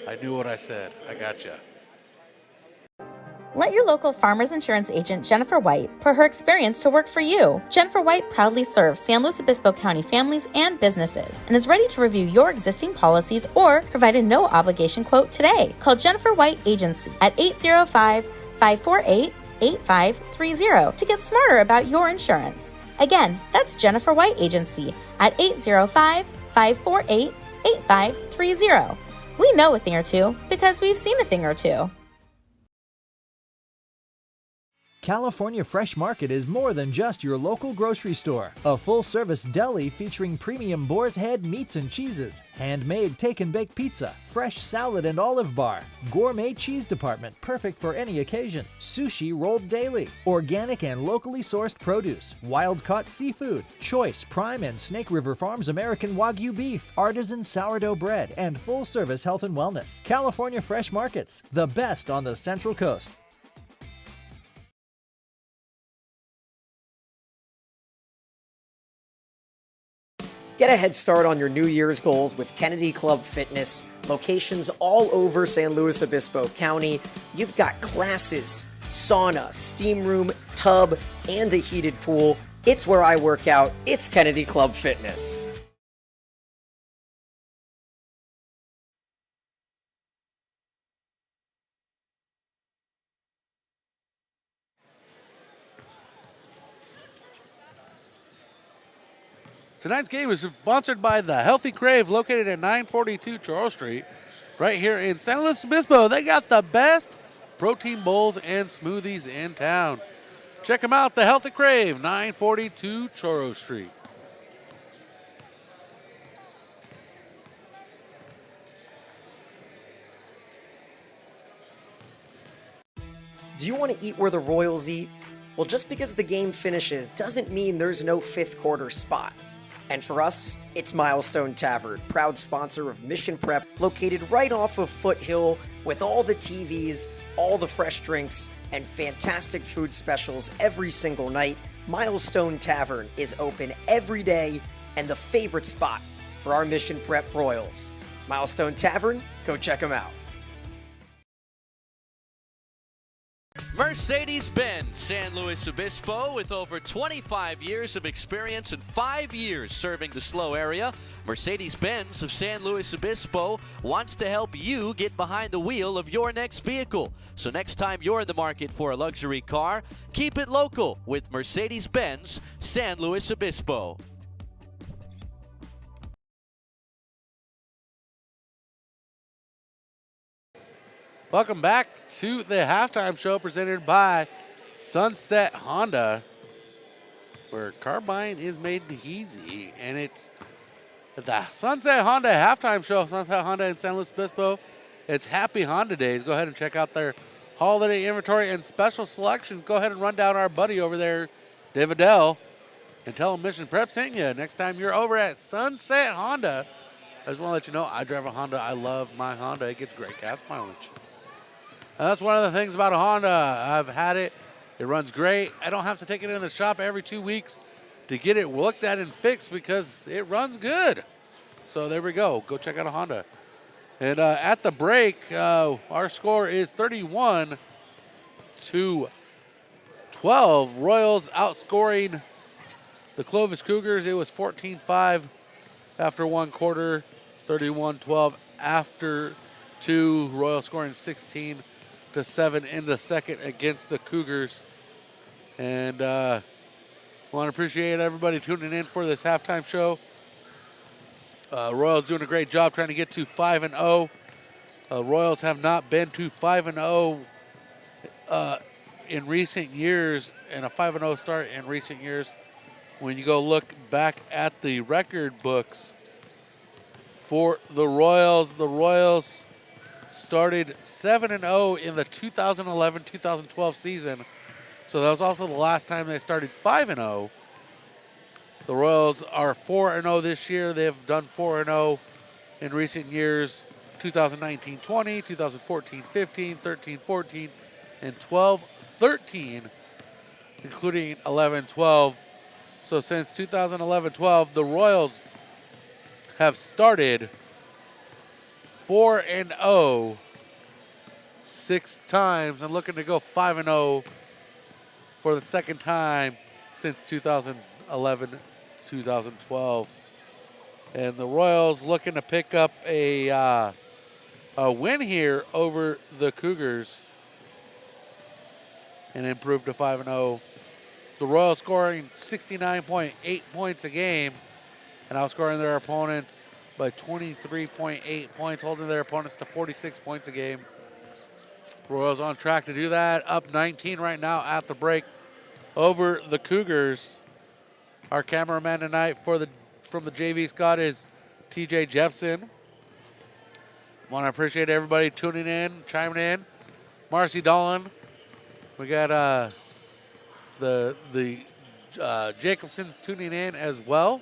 I knew what I said. I gotcha. Let your local Farmers Insurance agent Jennifer White put her experience to work for you. Jennifer White proudly serves San Luis Obispo County families and businesses and is ready to review your existing policies or provide a no-obligation quote today. Call Jennifer White Agency at 805-548-8530 to get smarter about your insurance. Again, that's Jennifer White Agency at 805-548-8530. We know a thing or two because we've seen a thing or two. California Fresh Market is more than just your local grocery store. A full-service deli featuring premium boar's head meats and cheeses, handmade take-and-bake pizza, fresh salad and olive bar, gourmet cheese department perfect for any occasion, sushi rolled daily, organic and locally sourced produce, wild-caught seafood, choice Prime and Snake River Farms American Wagyu beef, artisan sourdough bread, and full-service health and wellness. California Fresh Markets, the best on the Central Coast. Get a head start on your New Year's goals with Kennedy Club Fitness. Locations all over San Luis Obispo County. You've got classes, sauna, steam room, tub, and a heated pool. It's where I work out. It's Kennedy Club Fitness. Tonight's game is sponsored by the Healthy Crave, located at 942 Charles Street, right here in San Luis Obispo. They got the best protein bowls and smoothies in town. Check them out, the Healthy Crave, 942 Charles Street. Do you want to eat where the Royals eat? Well, just because the game finishes doesn't mean there's no fifth quarter spot. And for us, it's Milestone Tavern, proud sponsor of Mission Prep, located right off of Foothill, with all the TVs, all the fresh drinks, and fantastic food specials every single night. Milestone Tavern is open every day and the favorite spot for our Mission Prep Royals. Milestone Tavern, go check them out. Mercedes-Benz San Luis Obispo, with over 25 years of experience and 5 years serving the SLO area. Mercedes-Benz of San Luis Obispo wants to help you get behind the wheel of your next vehicle. So next time you're in the market for a luxury car, keep it local with Mercedes-Benz San Luis Obispo. Welcome back to the halftime show presented by Sunset Honda, where car buying is made easy. And it's the Sunset Honda halftime show. Sunset Honda in San Luis Obispo. It's Happy Honda Days. Go ahead and check out their holiday inventory and special selection. Go ahead and run down our buddy over there, David Dell, and tell him Mission Prep sent you. Next time you're over at Sunset Honda, I just want to let you know I drive a Honda. I love my Honda. It gets great gas mileage. And that's one of the things about a Honda. I've had it. It runs great. I don't have to take it in the shop every 2 weeks to get it looked at and fixed because it runs good. So there we go. Go check out a Honda. And at the break, our score is 31-12. Royals outscoring the Clovis Cougars. It was 14-5 after one quarter, 31-12 after two. Royals scoring 16-7 in the second against the Cougars. And want to appreciate everybody tuning in for this halftime show. Royals doing a great job trying to get to 5-0. Royals have not been to 5-0 in recent years, and a 5-0 start in recent years. When you go look back at the record books for the Royals started 7-0 in the 2011-2012 season. So that was also the last time they started 5-0. The Royals are 4-0 this year. They have done 4-0 in recent years, 2019-20, 2014-15, 13-14, and 12-13, including 11-12. So since 2011-12, the Royals have started 4-0 6 times and looking to go 5-0 for the second time since 2011-2012. And the Royals looking to pick up a win here over the Cougars and improve to 5-0. The Royals scoring 69.8 points a game and outscoring their opponents by 23.8 points, holding their opponents to 46 points a game. Royals on track to do that. Up 19 right now at the break over the Cougars. Our cameraman tonight from the JV squad is TJ Jeffson. Want to appreciate everybody tuning in, chiming in. Marcy Dolan. We got the Jacobsons tuning in as well.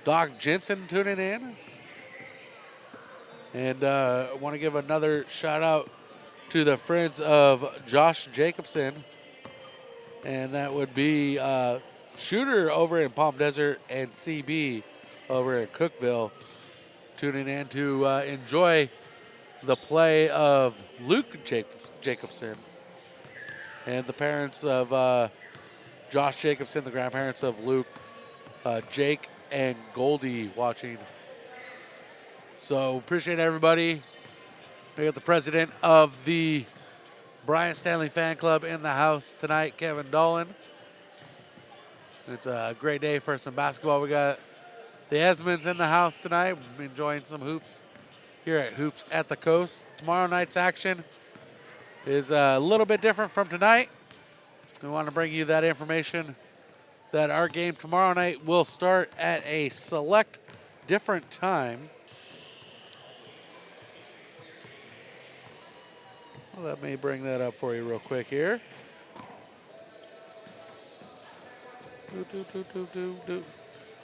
Doc Jensen tuning in. And I want to give another shout out to the friends of Josh Jacobson. And that would be Shooter over in Palm Desert and CB over in Cookeville tuning in to enjoy the play of Luke Jacobson and the parents of Josh Jacobson, the grandparents of Luke, Jake and Goldie watching. So appreciate everybody. We got the president of the Brian Stanley Fan Club in the house tonight, Kevin Dolan. It's a great day for some basketball. We got the Esmonds in the house tonight, enjoying some hoops here at Hoops at the Coast. Tomorrow night's action is a little bit different from tonight. We want to bring you that information that our game tomorrow night will start at a select different time. Well, let me bring that up for you real quick here.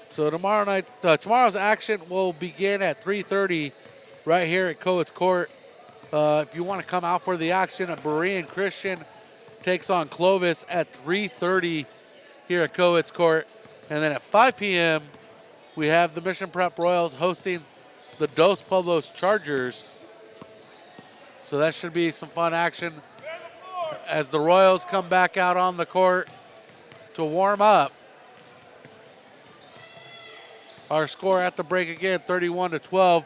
So tomorrow's action will begin at 3:30 right here at Coates Court. If you want to come out for the action, Berean Christian takes on Clovis at 3:30 here at Coates Court. And then at 5 p.m., we have the Mission Prep Royals hosting the Dos Pueblos Chargers. So that should be some fun action as the Royals come back out on the court to warm up. Our score at the break again, 31-12.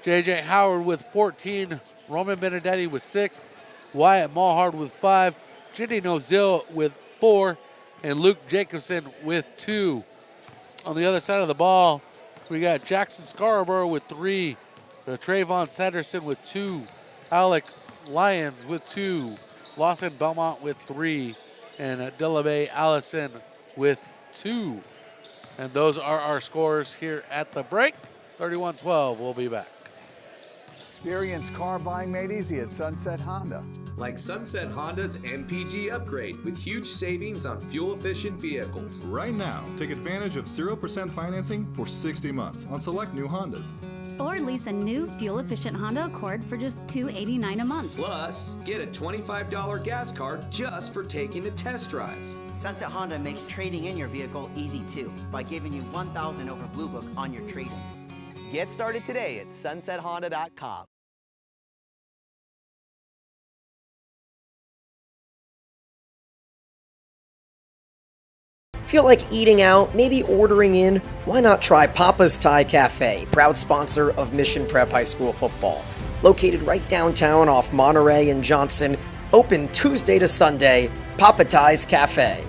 J.J. Howard with 14, Roman Benedetti with 6, Wyatt Mulhard with 5, J.D. Nozil with 4, and Luke Jacobson with 2. On the other side of the ball, we got Jackson Scarborough with 3, Trayvon Sanderson with 2, Alec Lyons with 2, Lawson Belmont with 3, and Delabe Allison with 2. And those are our scores here at the break. 31-12, we'll be back. Experience car buying made easy at Sunset Honda. Like Sunset Honda's MPG upgrade with huge savings on fuel-efficient vehicles. Right now, take advantage of 0% financing for 60 months on select new Hondas. Or lease a new fuel-efficient Honda Accord for just $289 a month. Plus, get a $25 gas card just for taking a test drive. Sunset Honda makes trading in your vehicle easy too by giving you $1,000 over Blue Book on your trade-in. Get started today at SunsetHonda.com. Feel like eating out, maybe ordering in? Why not try Papa's Thai Cafe, proud sponsor of Mission Prep High School football. Located right downtown off Monterey and Johnson, open Tuesday to Sunday, Papa Thai's Cafe.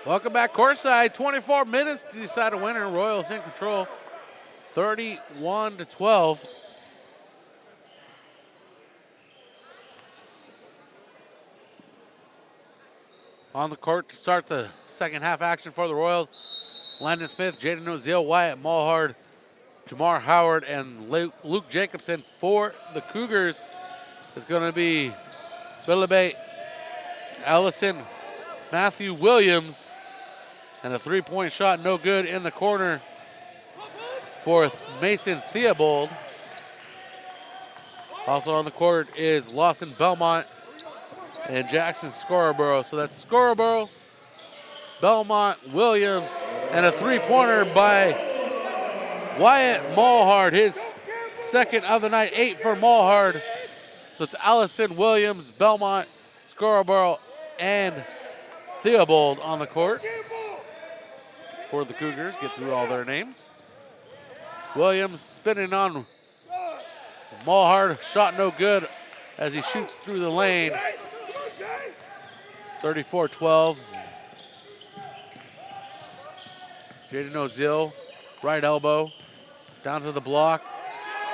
Welcome back courtside. 24 minutes to decide a winner. Royals in control, 31-12. On the court to start the second half action for the Royals, Landon Smith, Jaden Nozil, Wyatt Mulhard, Jamar Howard, and Luke Jacobson. For the Cougars, it's going to be Bilibay, Allison, Matthew Williams, and a three-point shot no good in the corner for Mason Theobald. Also on the court is Lawson Belmont and Jackson Scarborough. So that's Scarborough, Belmont, Williams, and a three-pointer by Wyatt Mulhard, his second of the night, 8 for Mulhard. So it's Allison, Williams, Belmont, Scarborough, and Theobald on the court for the Cougars. Get through all their names. Williams spinning on Mulhard, shot no good as he shoots through the lane. 34-12. Jaden Ozil, right elbow, down to the block.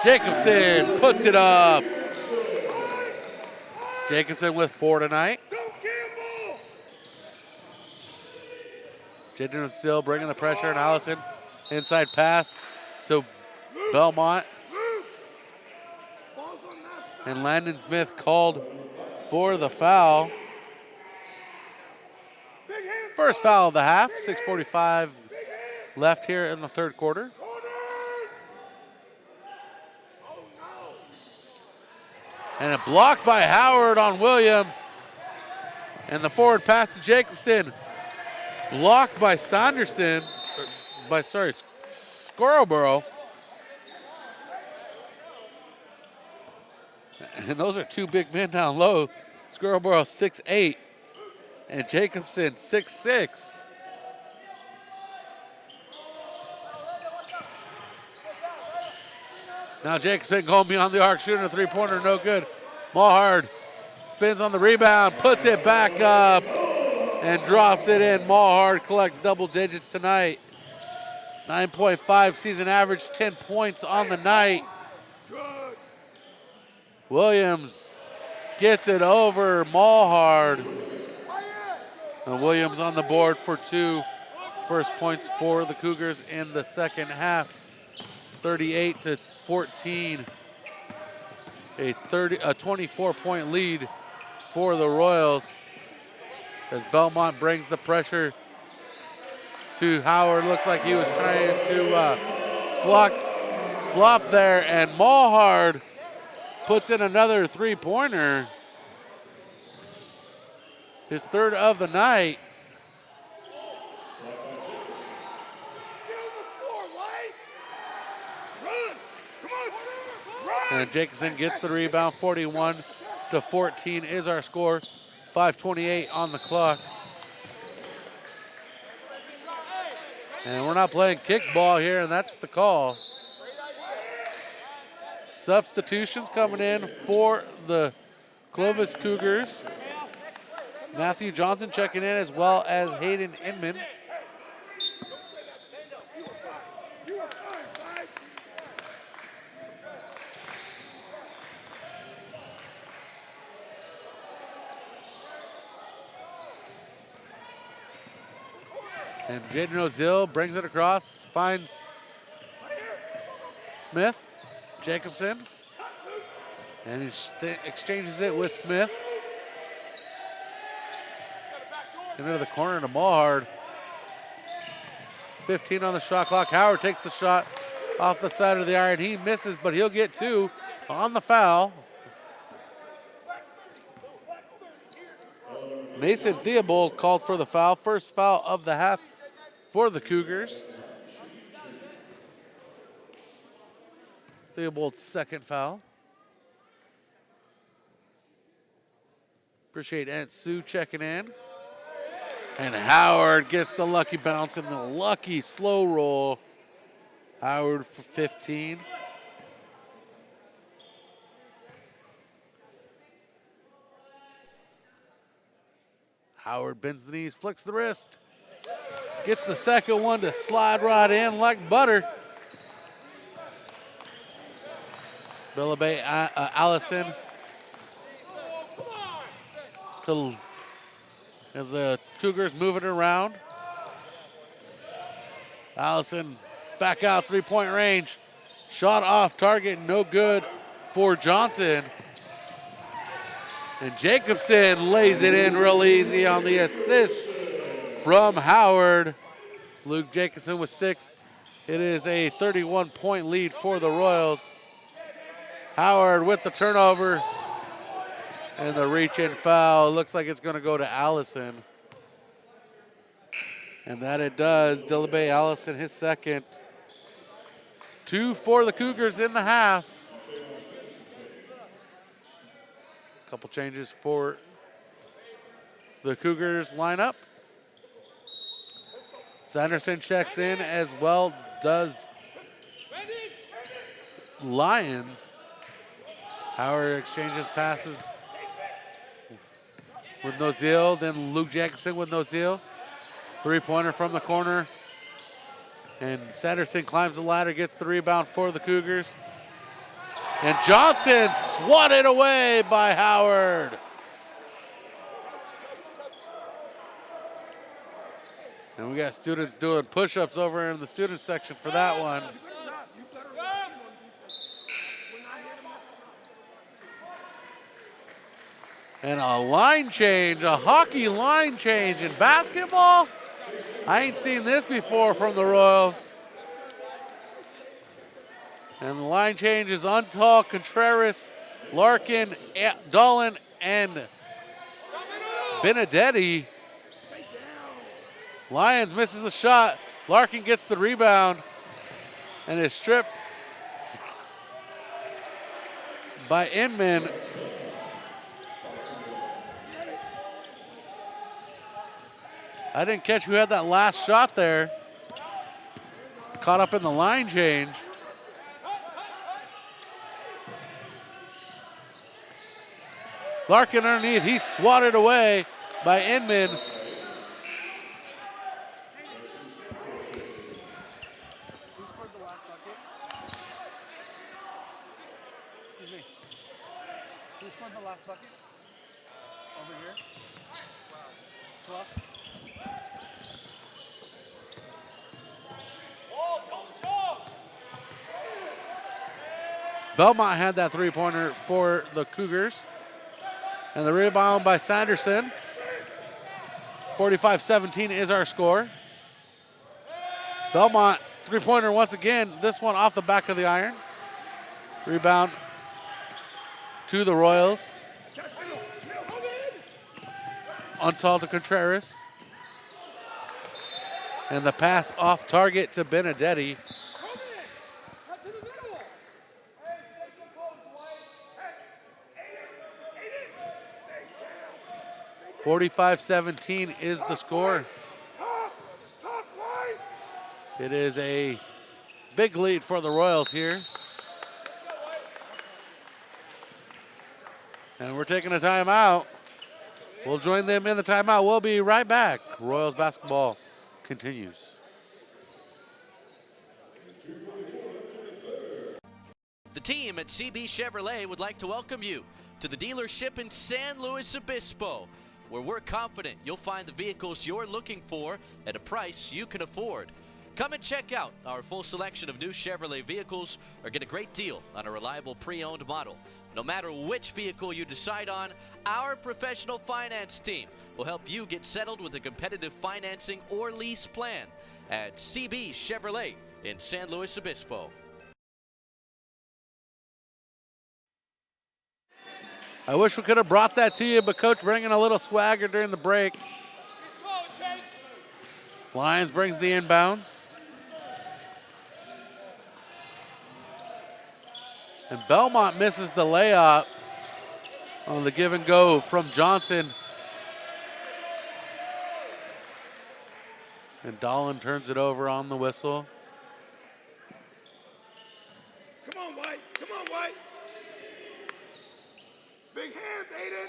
Jacobson puts it up. Jacobson with 4 tonight. Jaden Ozil bringing the pressure, and Allison inside pass. So Belmont and Landon Smith called for the foul. First foul of the half, 6:45 left here in the third quarter. And a block by Howard on Williams. And the forward pass to Jacobson. Blocked by Sanderson, Scarborough. And those are two big men down low. Scarborough 6'8", and Jacobson 6'6". Now Jacobson going beyond the arc, shooting a three-pointer, no good. Mulhard spins on the rebound, puts it back up, and drops it in. Mulhard collects double digits tonight. 9.5 season average, 10 points on the night. Williams gets it over Mulhard. And Williams on the board for 2 first points for the Cougars in the second half. 38-14. A 24-point lead for the Royals as Belmont brings the pressure to Howard. Looks like he was trying to flop there, and Mulhard puts in another three-pointer. His third of the night. And Jacobson gets the rebound. 41-14 is our score. 5:28 on the clock. And we're not playing kickball here, and that's the call. Substitutions coming in for the Clovis Cougars. Matthew Johnson checking in, as well as Hayden Inman. And Jaden Ozil brings it across, finds Smith, Jacobson, and he exchanges it with Smith. Into the corner to Mulhard. 15 on the shot clock. Howard takes the shot off the side of the iron. He misses, but he'll get 2 on the foul. Mason Theobald called for the foul. First foul of the half for the Cougars. Theobald's second foul. Appreciate Aunt Sue checking in. And Howard gets the lucky bounce and the lucky slow roll. Howard for 15. Howard bends the knees, flicks the wrist. Gets the second one to slide right in like butter. Billabay Allison as the Cougars move it around. Allison back out, three-point range. Shot off target, no good for Johnson. And Jacobson lays it in real easy on the assist from Howard. Luke Jacobson with 6. It is a 31-point lead for the Royals. Howard with the turnover. And the reach-in foul. Looks like it's going to go to Allison. And that it does. Dillabe Allison, his second. 2 for the Cougars in the half. Couple changes for the Cougars lineup. Sanderson checks in as well does Lions. Howard exchanges passes with Noziel, then Luke Jacobson with Noziel. Three-pointer from the corner. And Sanderson climbs the ladder, gets the rebound for the Cougars. And Johnson swatted away by Howard. And we got students doing push-ups over in the student section for that one. And a line change, a hockey line change in basketball. I ain't seen this before from the Royals. And the line change is Untall, Contreras, Larkin, Dolan, and Benedetti. Lions misses the shot. Larkin gets the rebound and is stripped by Inman. I didn't catch who had that last shot there. Caught up in the line change. Larkin underneath, he's swatted away by Inman. Who scored the last bucket? Over here? 12. Belmont had that three-pointer for the Cougars. And the rebound by Sanderson. 45-17 is our score. Belmont, three-pointer once again. This one off the back of the iron. Rebound to the Royals. Untall to Contreras. And the pass off target to Benedetti. 45-17 is the score. It is a big lead for the Royals here. And we're taking a timeout. We'll join them in the timeout. We'll be right back. Royals basketball continues. The team at CB Chevrolet would like to welcome you to the dealership in San Luis Obispo, where we're confident you'll find the vehicles you're looking for at a price you can afford. Come and check out our full selection of new Chevrolet vehicles or get a great deal on a reliable pre-owned model. No matter which vehicle you decide on, our professional finance team will help you get settled with a competitive financing or lease plan at CB Chevrolet in San Luis Obispo. I wish we could have brought that to you, but Coach bringing a little swagger during the break. Lions brings the inbounds. And Belmont misses the layup on the give and go from Johnson. And Dolan turns it over on the whistle. Come on, White. Come on, White. Big hands, Aiden.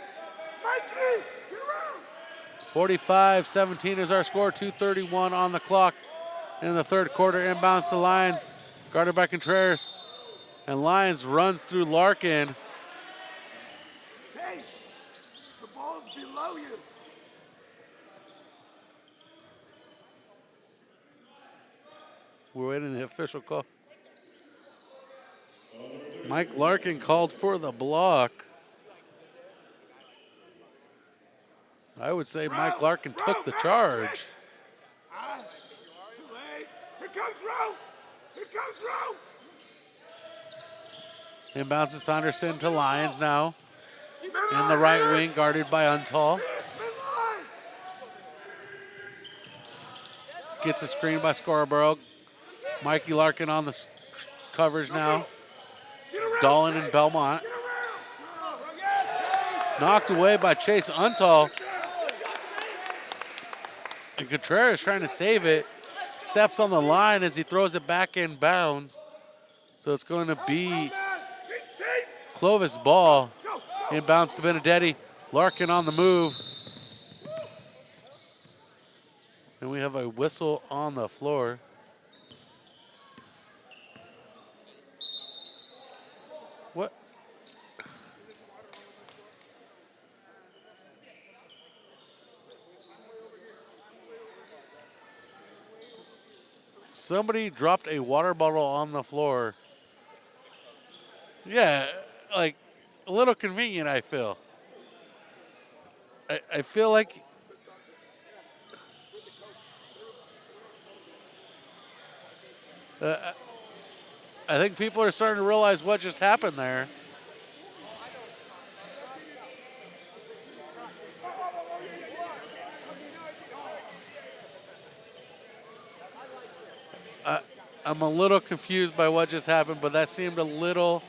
Mikey, get around. 45-17 is our score. 2:31 on the clock in the third quarter. Inbounds to Lions. Guarded by Contreras. And Lions runs through Larkin. Chase, the ball's below you. We're waiting the official call. Mike Larkin called for the block. I would say Mike Larkin took the charge. Too late. Here comes Rowe. Here comes Rowe. Inbounds to Saunderson to Lyons now. In the right wing, guarded by Untall. Gets a screen by Scarborough. Mikey Larkin on the coverage now. Dolan and Belmont. Knocked away by Chase Untall. And Contreras trying to save it. Steps on the line as he throws it back in bounds. So it's going to be Clovis ball. Inbounds to Benedetti. Larkin on the move. And we have a whistle on the floor. What? Somebody dropped a water bottle on the floor. Yeah, like a little convenient, I feel. I feel like I think people are starting to realize what just happened there. I'm a little confused by what just happened, but that seemed a little...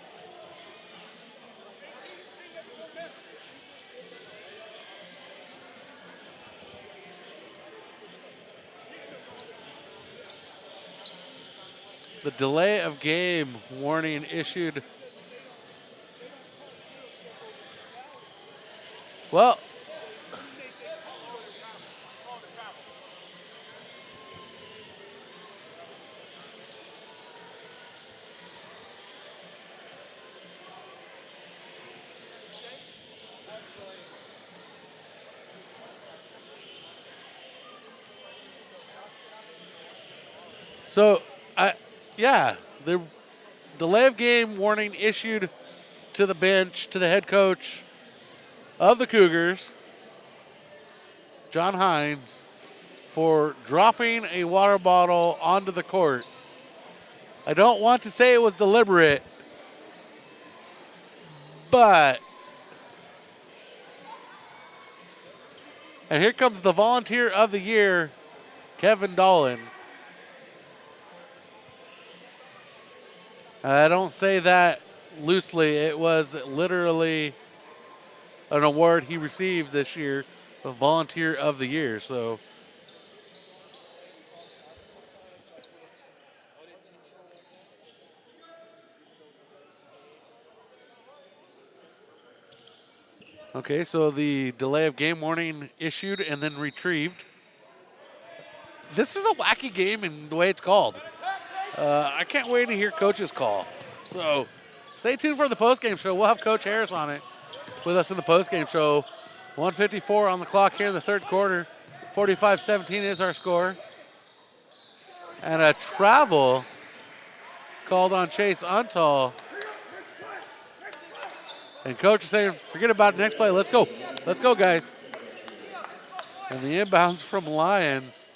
The delay of game warning issued. Well, yeah, the delay of game warning issued to the bench, to the head coach of the Cougars, John Hines, for dropping a water bottle onto the court. I don't want to say it was deliberate, but... And here comes the volunteer of the year, Kevin Dolan. I don't say that loosely. It was literally an award he received this year, the Volunteer of the Year. So, okay, so the delay of game warning issued and then retrieved. This is a wacky game in the way it's called. I can't wait to hear Coach's call. So stay tuned for the postgame show. We'll have Coach Harris on it with us in the postgame show. 1:54 on the clock here in the third quarter. 45-17 is our score. And a travel called on Chase Untall. And Coach is saying, forget about it, next play. Let's go. Let's go, guys. And the inbounds from Lions.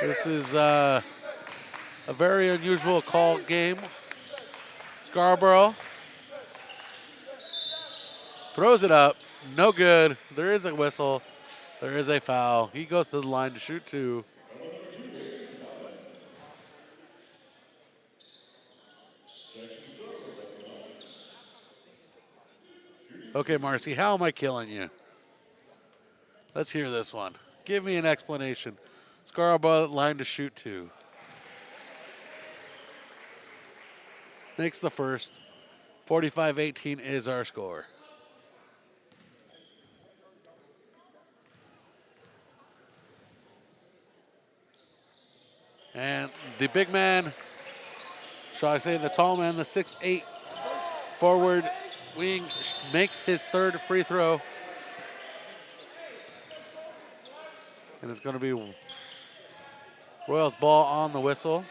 This is a very unusual call game. Scarborough throws it up. No good. There is a whistle. There is a foul. He goes to the line to shoot two. Okay, Marcy, how am I killing you? Let's hear this one. Give me an explanation. Scarborough line to shoot two. Makes the first. 45-18 is our score. And the big man, shall I say the tall man, the 6'8" forward wing makes his third free throw. And it's going to be Royals ball on the whistle.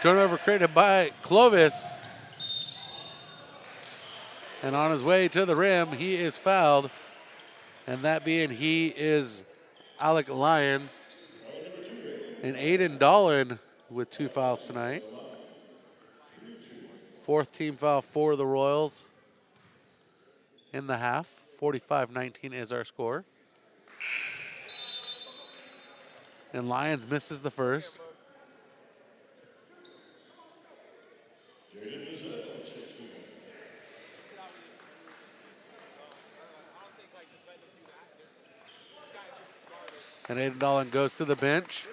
Turnover created by Clovis. And on his way to the rim, he is fouled. And that being he is Alec Lyons. And Aiden Dolan with 2 fouls tonight. 4th team foul for the Royals in the half. 45-19 is our score. And Lyons misses the first. And Aiden Dolan goes to the bench.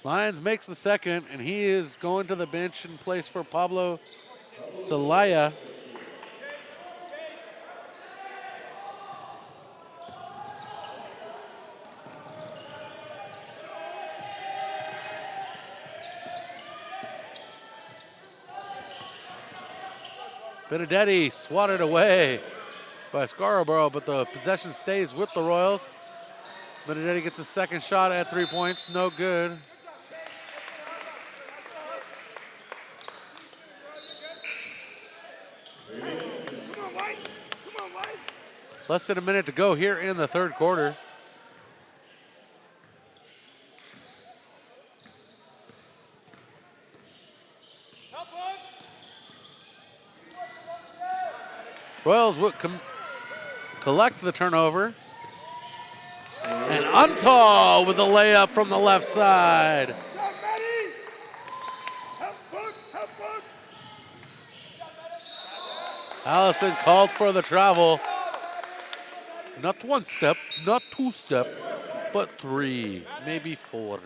Lyons makes the second, and he is going to the bench in place for Pablo Zelaya. Benedetti swatted away by Scarborough, but the possession stays with the Royals. Benedetti gets a second shot at 3 points, no good. Less than a minute to go here in the third quarter. Royals will collect the turnover. And Untal with a layup from the left side. Allison called for the travel. Not 1 step, not 2 step, but 3, maybe 4.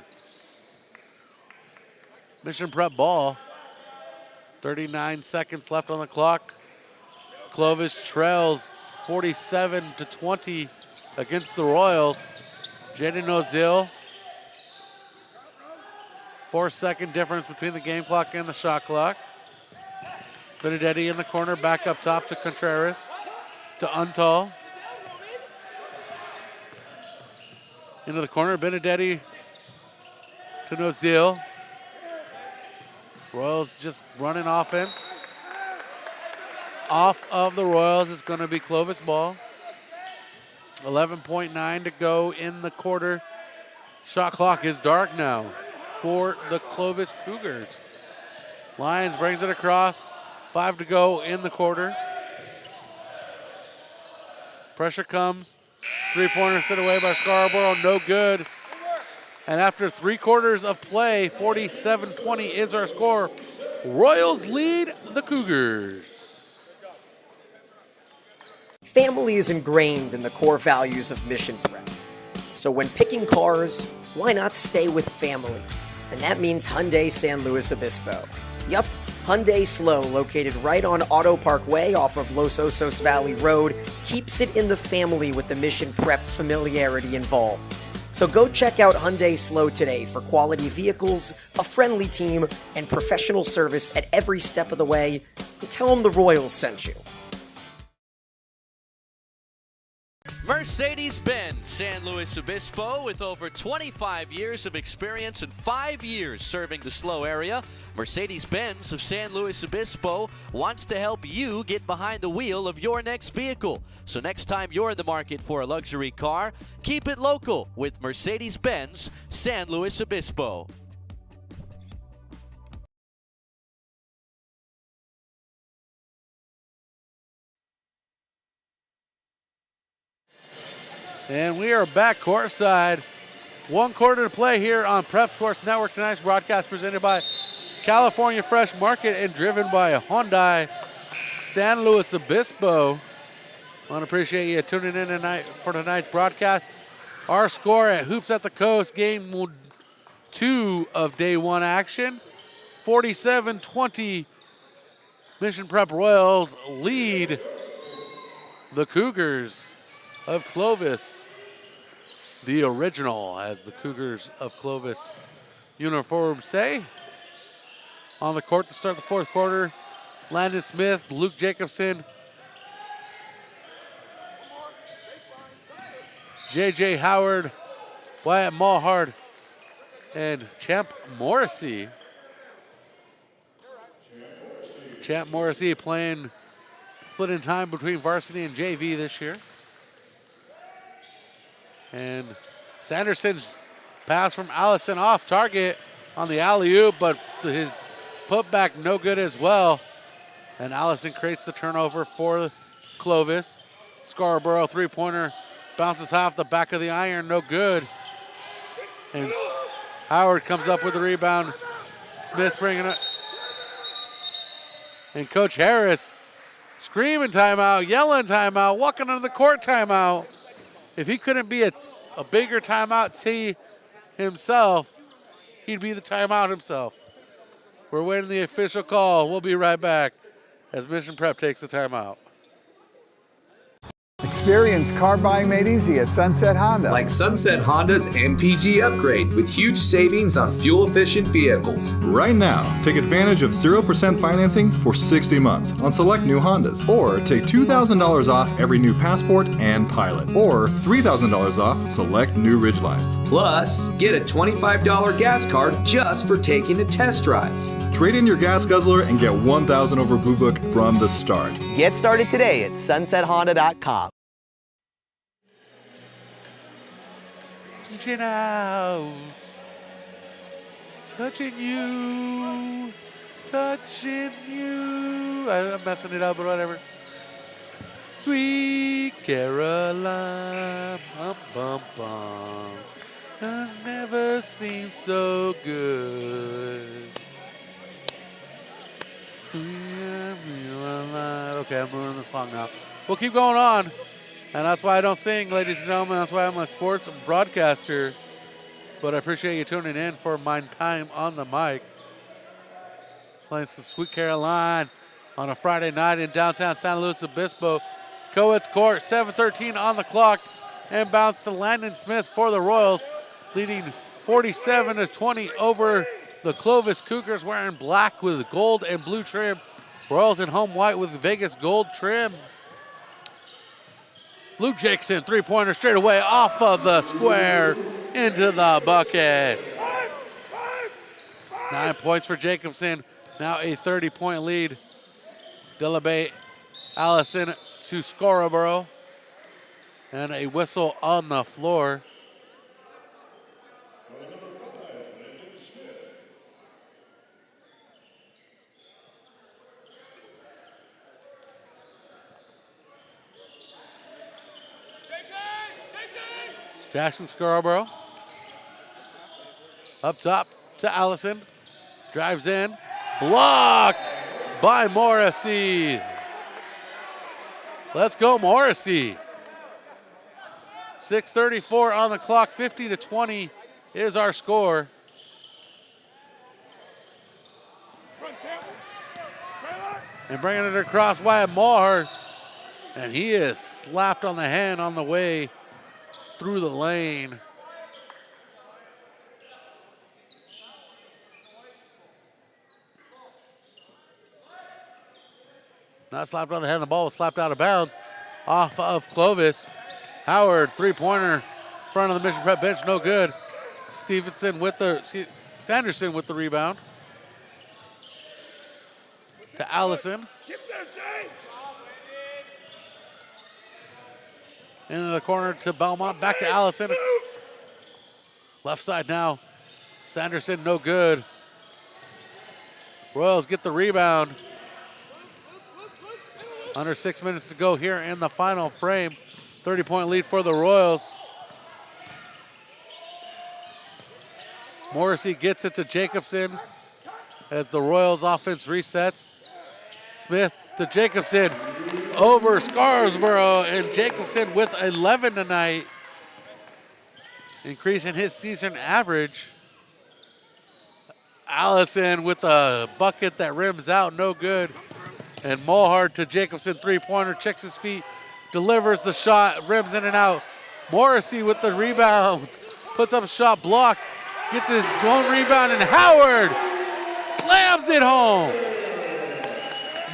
Mission Prep ball. 39 seconds left on the clock. Clovis trails 47-20 against the Royals. Jaden Ozil. 4-second difference between the game clock and the shot clock. Benedetti in the corner, back up top to Contreras, to Untal. Into the corner, Benedetti to Nozil. Royals just running offense. Off of the Royals, it's going to be Clovis ball. 11.9 to go in the quarter. Shot clock is dark now for the Clovis Cougars. Lyons brings it across. 5 to go in the quarter. Pressure comes. 3-pointer set away by Scarborough, no good. And after 3 quarters of play, 47-20 is our score. Royals lead the Cougars. Family is ingrained in the core values of Mission Prep. So when picking cars, why not stay with family? And that means Hyundai San Luis Obispo. Yup, Hyundai Slow, located right on Auto Park Way off of Los Osos Valley Road, keeps it in the family with the Mission Prep familiarity involved. So go check out Hyundai Slow today for quality vehicles, a friendly team, and professional service at every step of the way. And tell them the Royals sent you. Mercedes-Benz San Luis Obispo, with over 25 years of experience and 5 years serving the SLO area. Mercedes-Benz of San Luis Obispo wants to help you get behind the wheel of your next vehicle. So next time you're in the market for a luxury car, keep it local with Mercedes-Benz San Luis Obispo. And we are back courtside. 1 quarter to play here on Prep Sports Network. Tonight's broadcast presented by California Fresh Market and driven by Hyundai San Luis Obispo. I want to appreciate you tuning in tonight for tonight's broadcast. Our score at Hoops at the Coast, game 2 of day 1 action. 47-20. Mission Prep Royals lead the Cougars of Clovis, the original, as the Cougars of Clovis uniforms say. On the court to start the 4th quarter, Landon Smith, Luke Jacobson, J.J. Howard, Wyatt Mulhard, and Champ Morrissey. Champ Morrissey playing split in time between varsity and JV this year. And Sanderson's pass from Allison off target on the alley-oop, but his putback no good as well. And Allison creates the turnover for Clovis. Scarborough three-pointer bounces off the back of the iron, no good. And Howard comes up with the rebound. Smith bringing it. And Coach Harris screaming timeout, yelling timeout, walking onto the court timeout. If he couldn't be a bigger timeout T himself, he'd be the timeout himself. We're waiting the official call. We'll be right back as Mission Prep takes the timeout. Experience car buying made easy at Sunset Honda. Like Sunset Honda's MPG upgrade with huge savings on fuel-efficient vehicles. Right now, take advantage of 0% financing for 60 months on select new Hondas. Or take $2,000 off every new Passport and Pilot. Or $3,000 off select new Ridgelines. Plus, get a $25 gas card just for taking a test drive. Trade in your gas guzzler and get 1,000 over Blue Book from the start. Get started today at sunsethonda.com. Reaching out, touching you. I'm messing it up, but whatever. Sweet Caroline, bum, bum, bum. I never seemed so good. Okay, I'm ruining the song now. We'll keep going on. And that's why I don't sing, ladies and gentlemen. That's why I'm a sports broadcaster. But I appreciate you tuning in for my time on the mic. Playing some Sweet Caroline on a Friday night in downtown San Luis Obispo. Coeds court, 7:13 on the clock. Inbounds to Landon Smith for the Royals, leading 47-20 over the Clovis Cougars, wearing black with gold and blue trim. Royals in home white with Vegas gold trim. Luke Jacobson, three-pointer straight away off of the square into the bucket. 9 points for Jacobson, now a 30-point lead. Delabate Allison to Scarborough, and a whistle on the floor. Jackson Scarborough. Up top to Allison. Drives in. Blocked by Morrissey. Let's go, Morrissey. 6:34 on the clock. 50-20 is our score. And bringing it across Wyatt Mulhard. And he is slapped on the hand on the way through the lane. Not slapped on the hand, the ball was slapped out of bounds off of Clovis. Howard, three-pointer, front of the Mission Prep bench, no good. Sanderson with the rebound. To Allison. Into the corner to Belmont, back to Allison. Left side now. Sanderson, no good. Royals get the rebound. Under 6 minutes to go here in the final frame. 30-point lead for the Royals. Morrissey gets it to Jacobson as the Royals offense resets. Smith to Jacobson over Scarborough, and Jacobson with 11 tonight, increasing his season average. Allison with a bucket that rims out, no good. And Mulhard to Jacobson, three-pointer, checks his feet, delivers the shot, rims in and out. Morrissey with the rebound, puts up a shot, blocked, gets his own rebound, and Howard slams it home.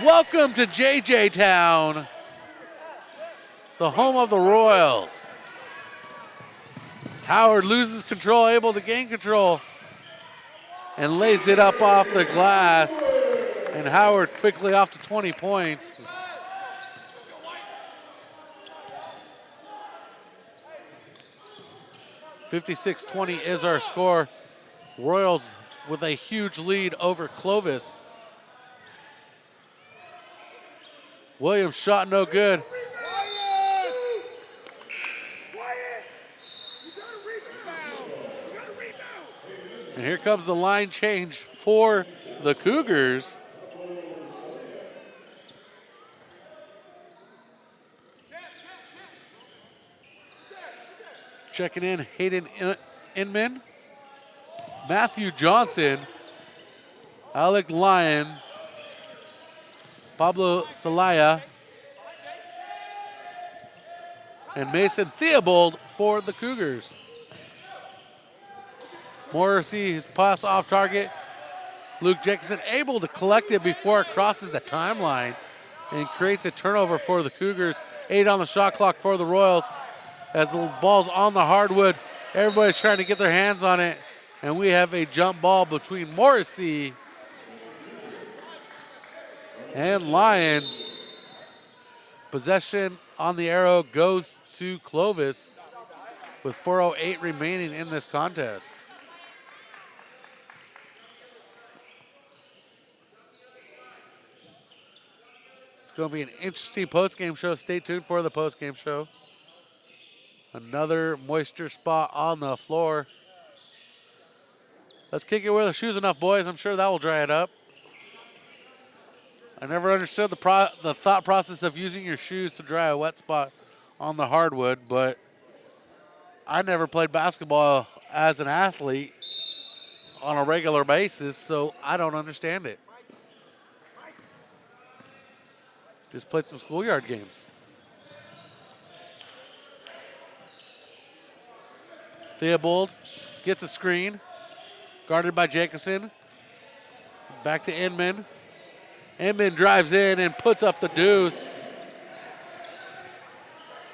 Welcome to JJ Town, the home of the Royals. Howard loses control, able to gain control, and lays it up off the glass. And Howard quickly off to 20 points. $56-20 is our score. Royals with a huge lead over Clovis. Williams shot no good. And here comes the line change for the Cougars. Checking in, Hayden Inman, Matthew Johnson, Alec Lyons, Pablo Salaya, and Mason Theobald for the Cougars. Morrissey, his pass off target. Luke Jacobson able to collect it before it crosses the timeline and creates a turnover for the Cougars. 8 on the shot clock for the Royals. As the ball's on the hardwood, everybody's trying to get their hands on it. And we have a jump ball between Morrissey and Lyons. Possession on the arrow goes to Clovis with 4:08 remaining in this contest. It's going to be an interesting postgame show. Stay tuned for the postgame show. Another moisture spot on the floor. Let's kick it where the shoe's enough, boys. I'm sure that will dry it up. I never understood the thought process of using your shoes to dry a wet spot on the hardwood, but I never played basketball as an athlete on a regular basis, so I don't understand it. Just played some schoolyard games. Theobald gets a screen, guarded by Jacobson. Back to Inman. Inman drives in and puts up the deuce.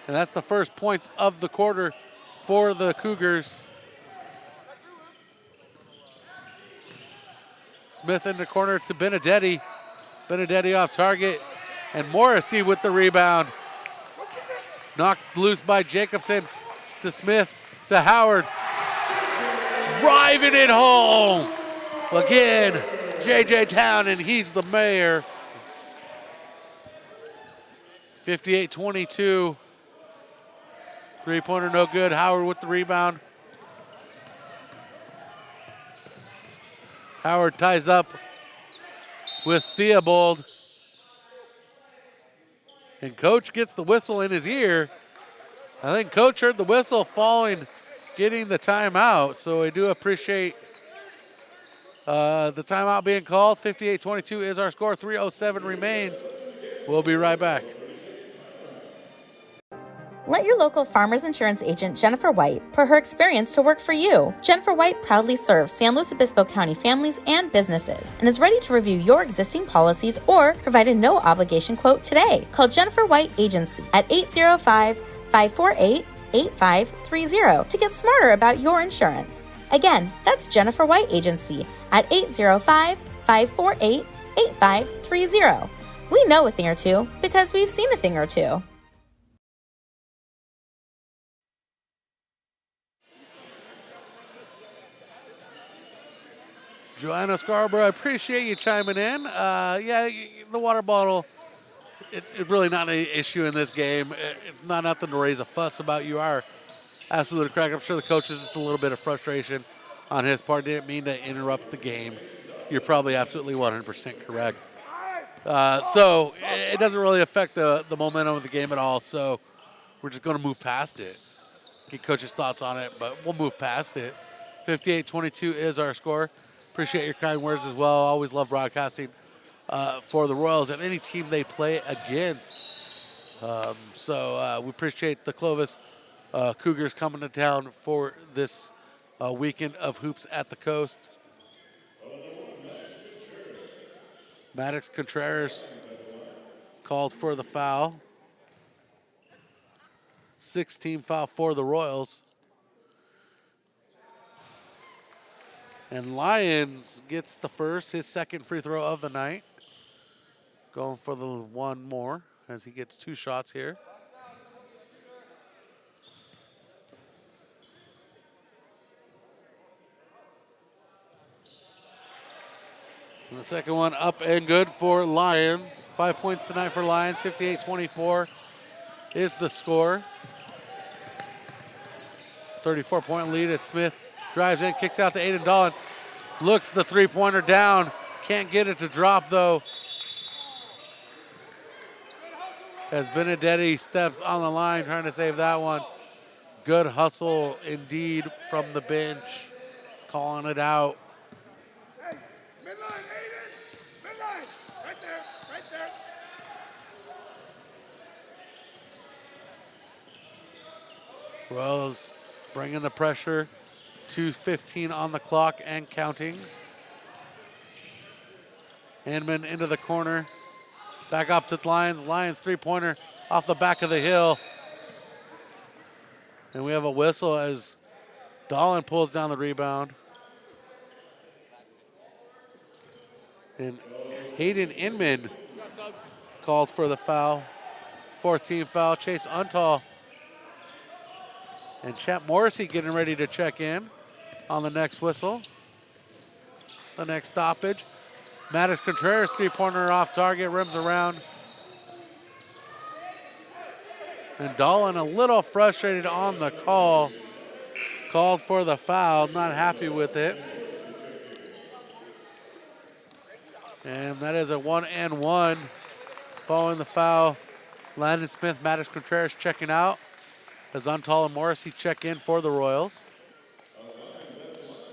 And that's the first points of the quarter for the Cougars. Smith in the corner to Benedetti. Benedetti off target. And Morrissey with the rebound. Knocked loose by Jacobson to Smith to Howard. Driving it home. Again, J.J. Town, and he's the mayor. 58-22. Three-pointer no good. Howard with the rebound. Howard ties up with Theobald. And Coach gets the whistle in his ear. I think Coach heard the whistle following getting the timeout, so I do appreciate the timeout being called. 58-22 is our score. 3:07 remains. We'll be right back. Let your local Farmers Insurance agent, Jennifer White, put her experience to work for you. Jennifer White proudly serves San Luis Obispo County families and businesses and is ready to review your existing policies or provide a no-obligation quote today. Call Jennifer White Agency at 805-548-8530 to get smarter about your insurance. Again, that's Jennifer White Agency at 805-548-8530. We know a thing or two because we've seen a thing or two. Joanna Scarborough, I appreciate you chiming in. Yeah, the water bottle, it's really not an issue in this game. It's not nothing to raise a fuss about. You are absolutely correct. I'm sure the coach is just a little bit of frustration on his part. Didn't mean to interrupt the game. You're probably absolutely 100% correct. So it doesn't really affect the momentum of the game at all. So we're just going to move past it. Get coach's thoughts on it, but we'll move past it. 58-22 is our score. Appreciate your kind words as well. Always love broadcasting for the Royals and any team they play against. So we appreciate the Clovis Cougars coming to town for this weekend of Hoops at the Coast. Maddox Contreras called for the foul. 16 foul for the Royals. And Lyons gets the first, his second free throw of the night. Going for the one more as he gets 2 shots here. And the second one up and good for Lions. 5 points tonight for Lions, 58-24 is the score. 34-point lead as Smith drives in, kicks out to Aiden Dolan. Looks the three-pointer down. Can't get it to drop, though. As Benedetti steps on the line trying to save that one. Good hustle indeed from the bench. Calling it out. Hey, midline, Aiden. Midline. Right there. Right there. Royals bringing the pressure. 2:15 on the clock and counting. Hinman into the corner. Back up to the Lions. Lions three-pointer off the back of the hill. And we have a whistle as Dolan pulls down the rebound. And Hayden Inman called for the foul. 14 foul. Chase Untall and Champ Morrissey getting ready to check in on the next whistle. The next stoppage. Maddox Contreras, three-pointer off target, rims around. And Dolan a little frustrated on the call. Called for the foul, not happy with it. And that is a 1-and-1 following the foul. Landon Smith, Maddox Contreras checking out as Untall and Morrissey check in for the Royals.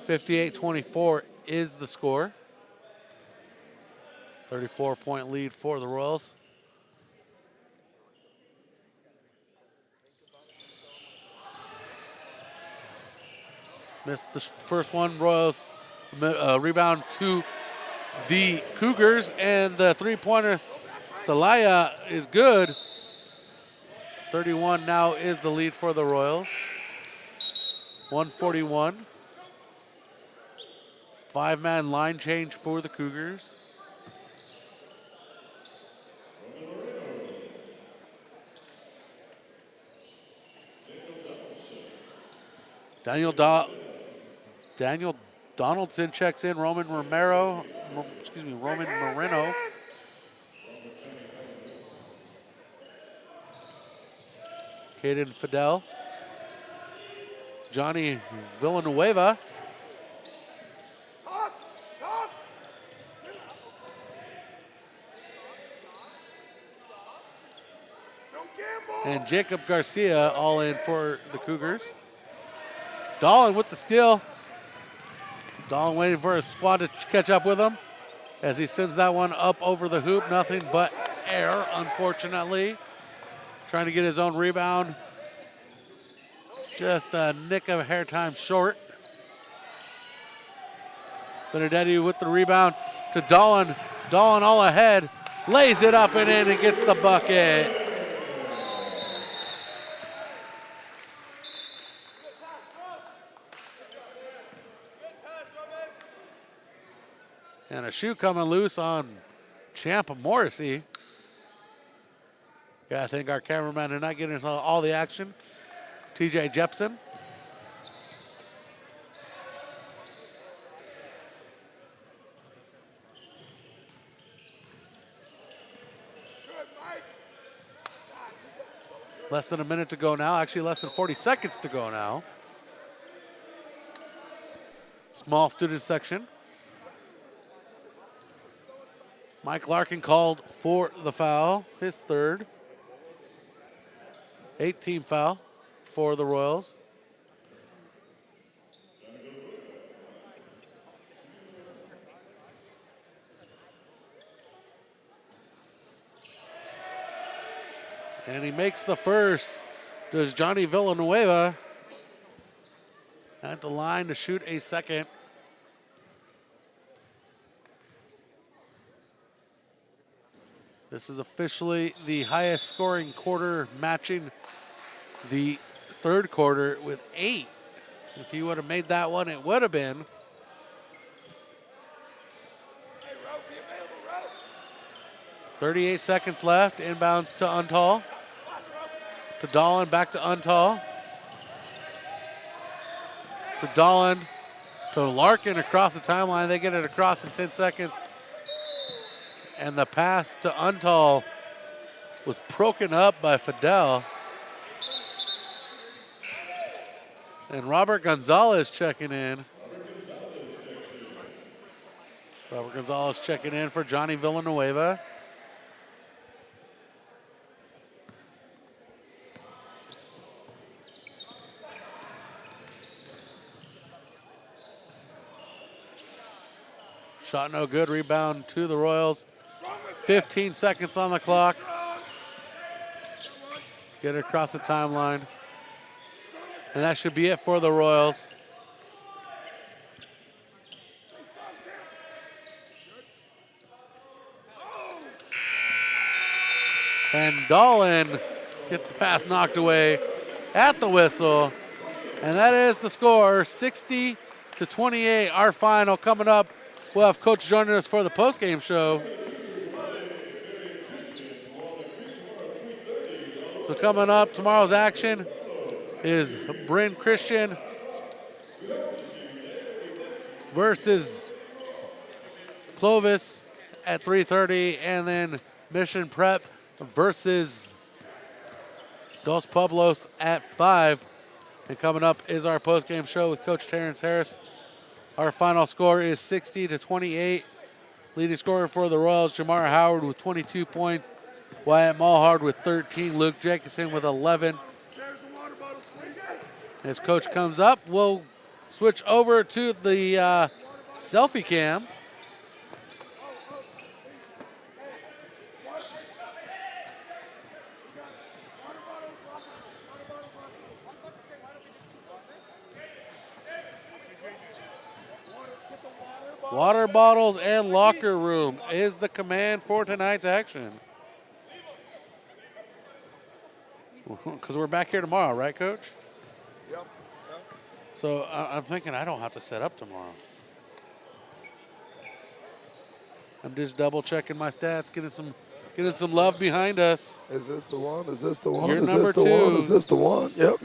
58-24 is the score. 34-point lead for the Royals. Missed the first one. Royals rebound to the Cougars, and the three-pointer Salaya is good. 31 now is the lead for the Royals. 141. 5-man line change for the Cougars. Daniel Donaldson checks in. Roman Moreno. Caden Fidel. Johnny Villanueva. And Jacob Garcia all in for the Cougars. Dolan with the steal. Dolan waiting for his squad to catch up with him as he sends that one up over the hoop. Nothing but air, unfortunately. Trying to get his own rebound. Just a nick of hair time short. Benedetti with the rebound to Dolan. Dolan all ahead. Lays it up and in and gets the bucket. And a shoe coming loose on Champ Morrissey. Gotta thank our cameraman for not getting us all the action. TJ Jepson. Less than a minute to go now. Actually, less than 40 seconds to go now. Small student section. Mike Larkin called for the foul, his third. 8-team foul for the Royals. And he makes the first. Does Johnny Villanueva at the line to shoot a second. This is officially the highest scoring quarter, matching the third quarter with 8. If he would have made that one, it would have been 38 seconds left. Inbounds to Untall. To Dolan, back to Untall. To Dolan. To Larkin across the timeline. They get it across in 10 seconds. And the pass to Untall was broken up by Fidel. And Robert Gonzalez checking in. Robert Gonzalez checking in for Johnny Villanueva. Shot no good. Rebound to the Royals. 15 seconds on the clock. Get it across the timeline. And that should be it for the Royals. And Dolan gets the pass knocked away at the whistle. And that is the score, 60-28. Our final coming up. We'll have Coach joining us for the postgame show. So coming up, tomorrow's action is Bryn Christian versus Clovis at 3:30, and then Mission Prep versus Dos Pueblos at 5. And coming up is our postgame show with Coach Terrence Harris. Our final score is 60-28. Leading scorer for the Royals, Jamar Howard with 22 points. Wyatt Mulhard with 13. Luke Jacobson with 11. As Coach comes up, we'll switch over to the selfie cam. Water bottles and locker room is the command for tonight's action. Because we're back here tomorrow, right, Coach? Yep. So I'm thinking I don't have to set up tomorrow. I'm just double checking my stats, getting some love behind us. Is this the one? Is this the one? You're Is number this the 2. one? Is this the one? Yep.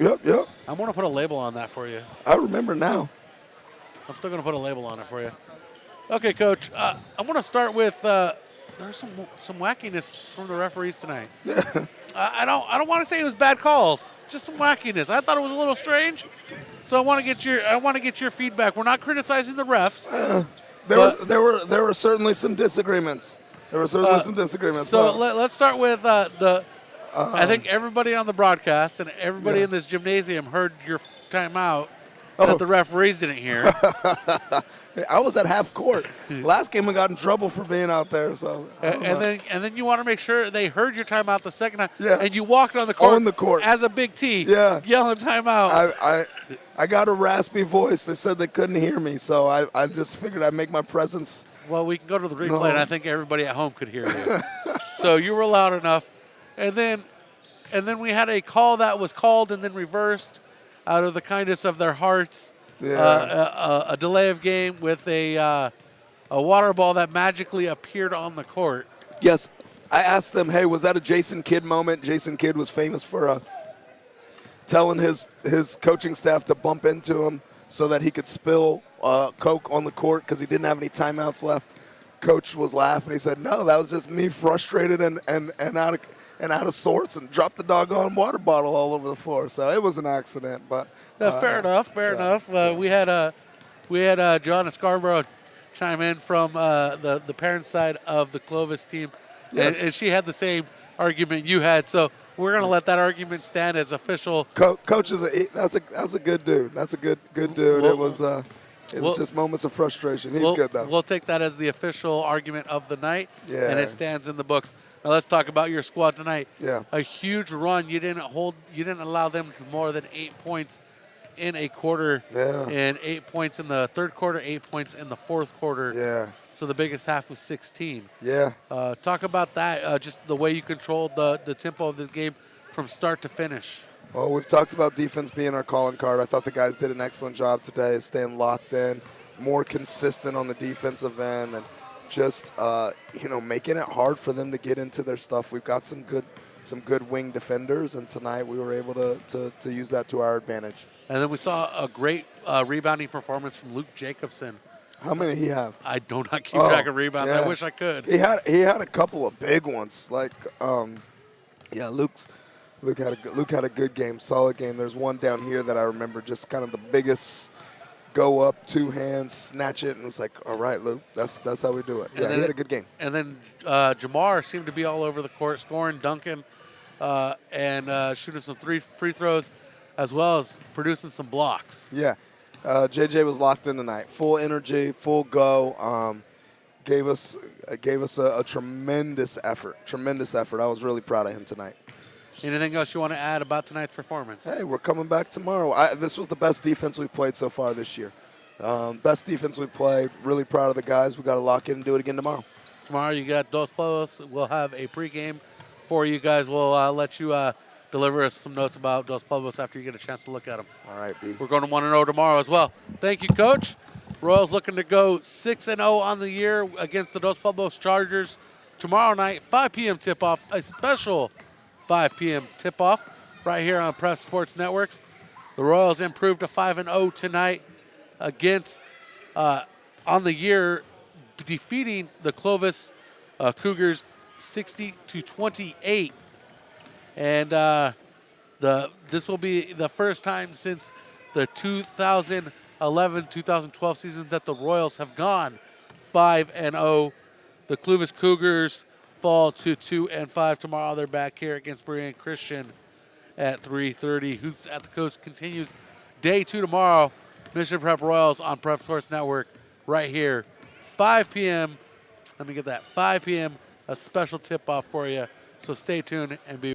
I'm going to put a label on that for you. I remember now. I'm still going to put a label on it for you. Okay, Coach. I'm going to start with there's some wackiness from the referees tonight. I don't want to say it was bad calls, just some wackiness. I thought it was a little strange, so I want to get your feedback. We're not criticizing the refs. There were certainly some disagreements. So let's start with I think everybody on the broadcast and everybody in this gymnasium heard your timeout that the referees didn't hear. I was at half court. Last game I got in trouble for being out there. So and then you want to make sure they heard your timeout the second time. Yeah. And you walked on the court as a big T. Yeah. Yelling timeout. I got a raspy voice. They said they couldn't hear me, so I just figured I'd make my presence. Well, we can go to the replay, and I think everybody at home could hear you. So you were loud enough. And then we had a call that was called and then reversed out of the kindness of their hearts. Yeah. A delay of game with a water ball that magically appeared on the court. Yes. I asked them, hey, was that a Jason Kidd moment? Jason Kidd was famous for telling his coaching staff to bump into him so that he could spill Coke on the court because he didn't have any timeouts left. Coach was laughing. He said, no, that was just me frustrated and out of sorts and dropped the doggone water bottle all over the floor. So it was an accident, but fair enough. We had John Scarborough chime in from the parent side of the Clovis team, and she had the same argument you had. So we're going to let that argument stand as official. Coach is that's a good dude. That's a good dude. It was just moments of frustration. He's good though. We'll take that as the official argument of the night, and it stands in the books. Now let's talk about your squad tonight. Yeah. A huge run. You didn't allow them to more than 8 points in a quarter. Yeah. And 8 points in the third quarter, 8 points in the fourth quarter. Yeah. So the biggest half was 16. Yeah. Talk about that, just the way you controlled the tempo of this game from start to finish. Well, we've talked about defense being our calling card. I thought the guys did an excellent job today, staying locked in, more consistent on the defensive end, and just making it hard for them to get into their stuff. We've got some good wing defenders, and tonight we were able to use that to our advantage. And then we saw a great rebounding performance from Luke Jacobson. How many he have? I do not keep track of rebounds. Yeah. I wish I could. He had a couple of big ones. Luke had a good game, solid game. There's one down here that I remember, just kind of the biggest go up, two hands, snatch it, and it was like, all right, Luke, that's how we do it. Yeah, he had a good game. And then Jamar seemed to be all over the court, scoring, dunking, and shooting some free throws, as well as producing some blocks. Yeah, JJ was locked in tonight. Full energy, full go. Gave us a tremendous effort. I was really proud of him tonight. Anything else you want to add about tonight's performance? Hey, we're coming back tomorrow. This was the best defense we've played so far this year. Best defense we've played. Really proud of the guys. We got to lock in and do it again tomorrow. Tomorrow you got Dos Pueblos. We'll have a pregame for you guys. We'll let you deliver us some notes about Dos Pueblos after you get a chance to look at them. All right, B. We're going to 1-0 tomorrow as well. Thank you, Coach. Royals looking to go 6-0 on the year against the Dos Pueblos Chargers tomorrow night, 5 p.m. tip-off, a special 5 p.m. tip-off right here on Prep Sports Networks. The Royals improved to 5-0 tonight against, on the year, defeating the Clovis Cougars 60-28. And this will be the first time since the 2011-2012 season that the Royals have gone 5-0. The Clovis Cougars fall to 2-5 tomorrow. They're back here against Berean Christian at 3:30. Hoops at the Coast continues. Day 2 tomorrow. Mission Prep Royals on Prep Sports Network right here. 5 p.m. Let me get that. 5 p.m. A special tip-off for you. So stay tuned and be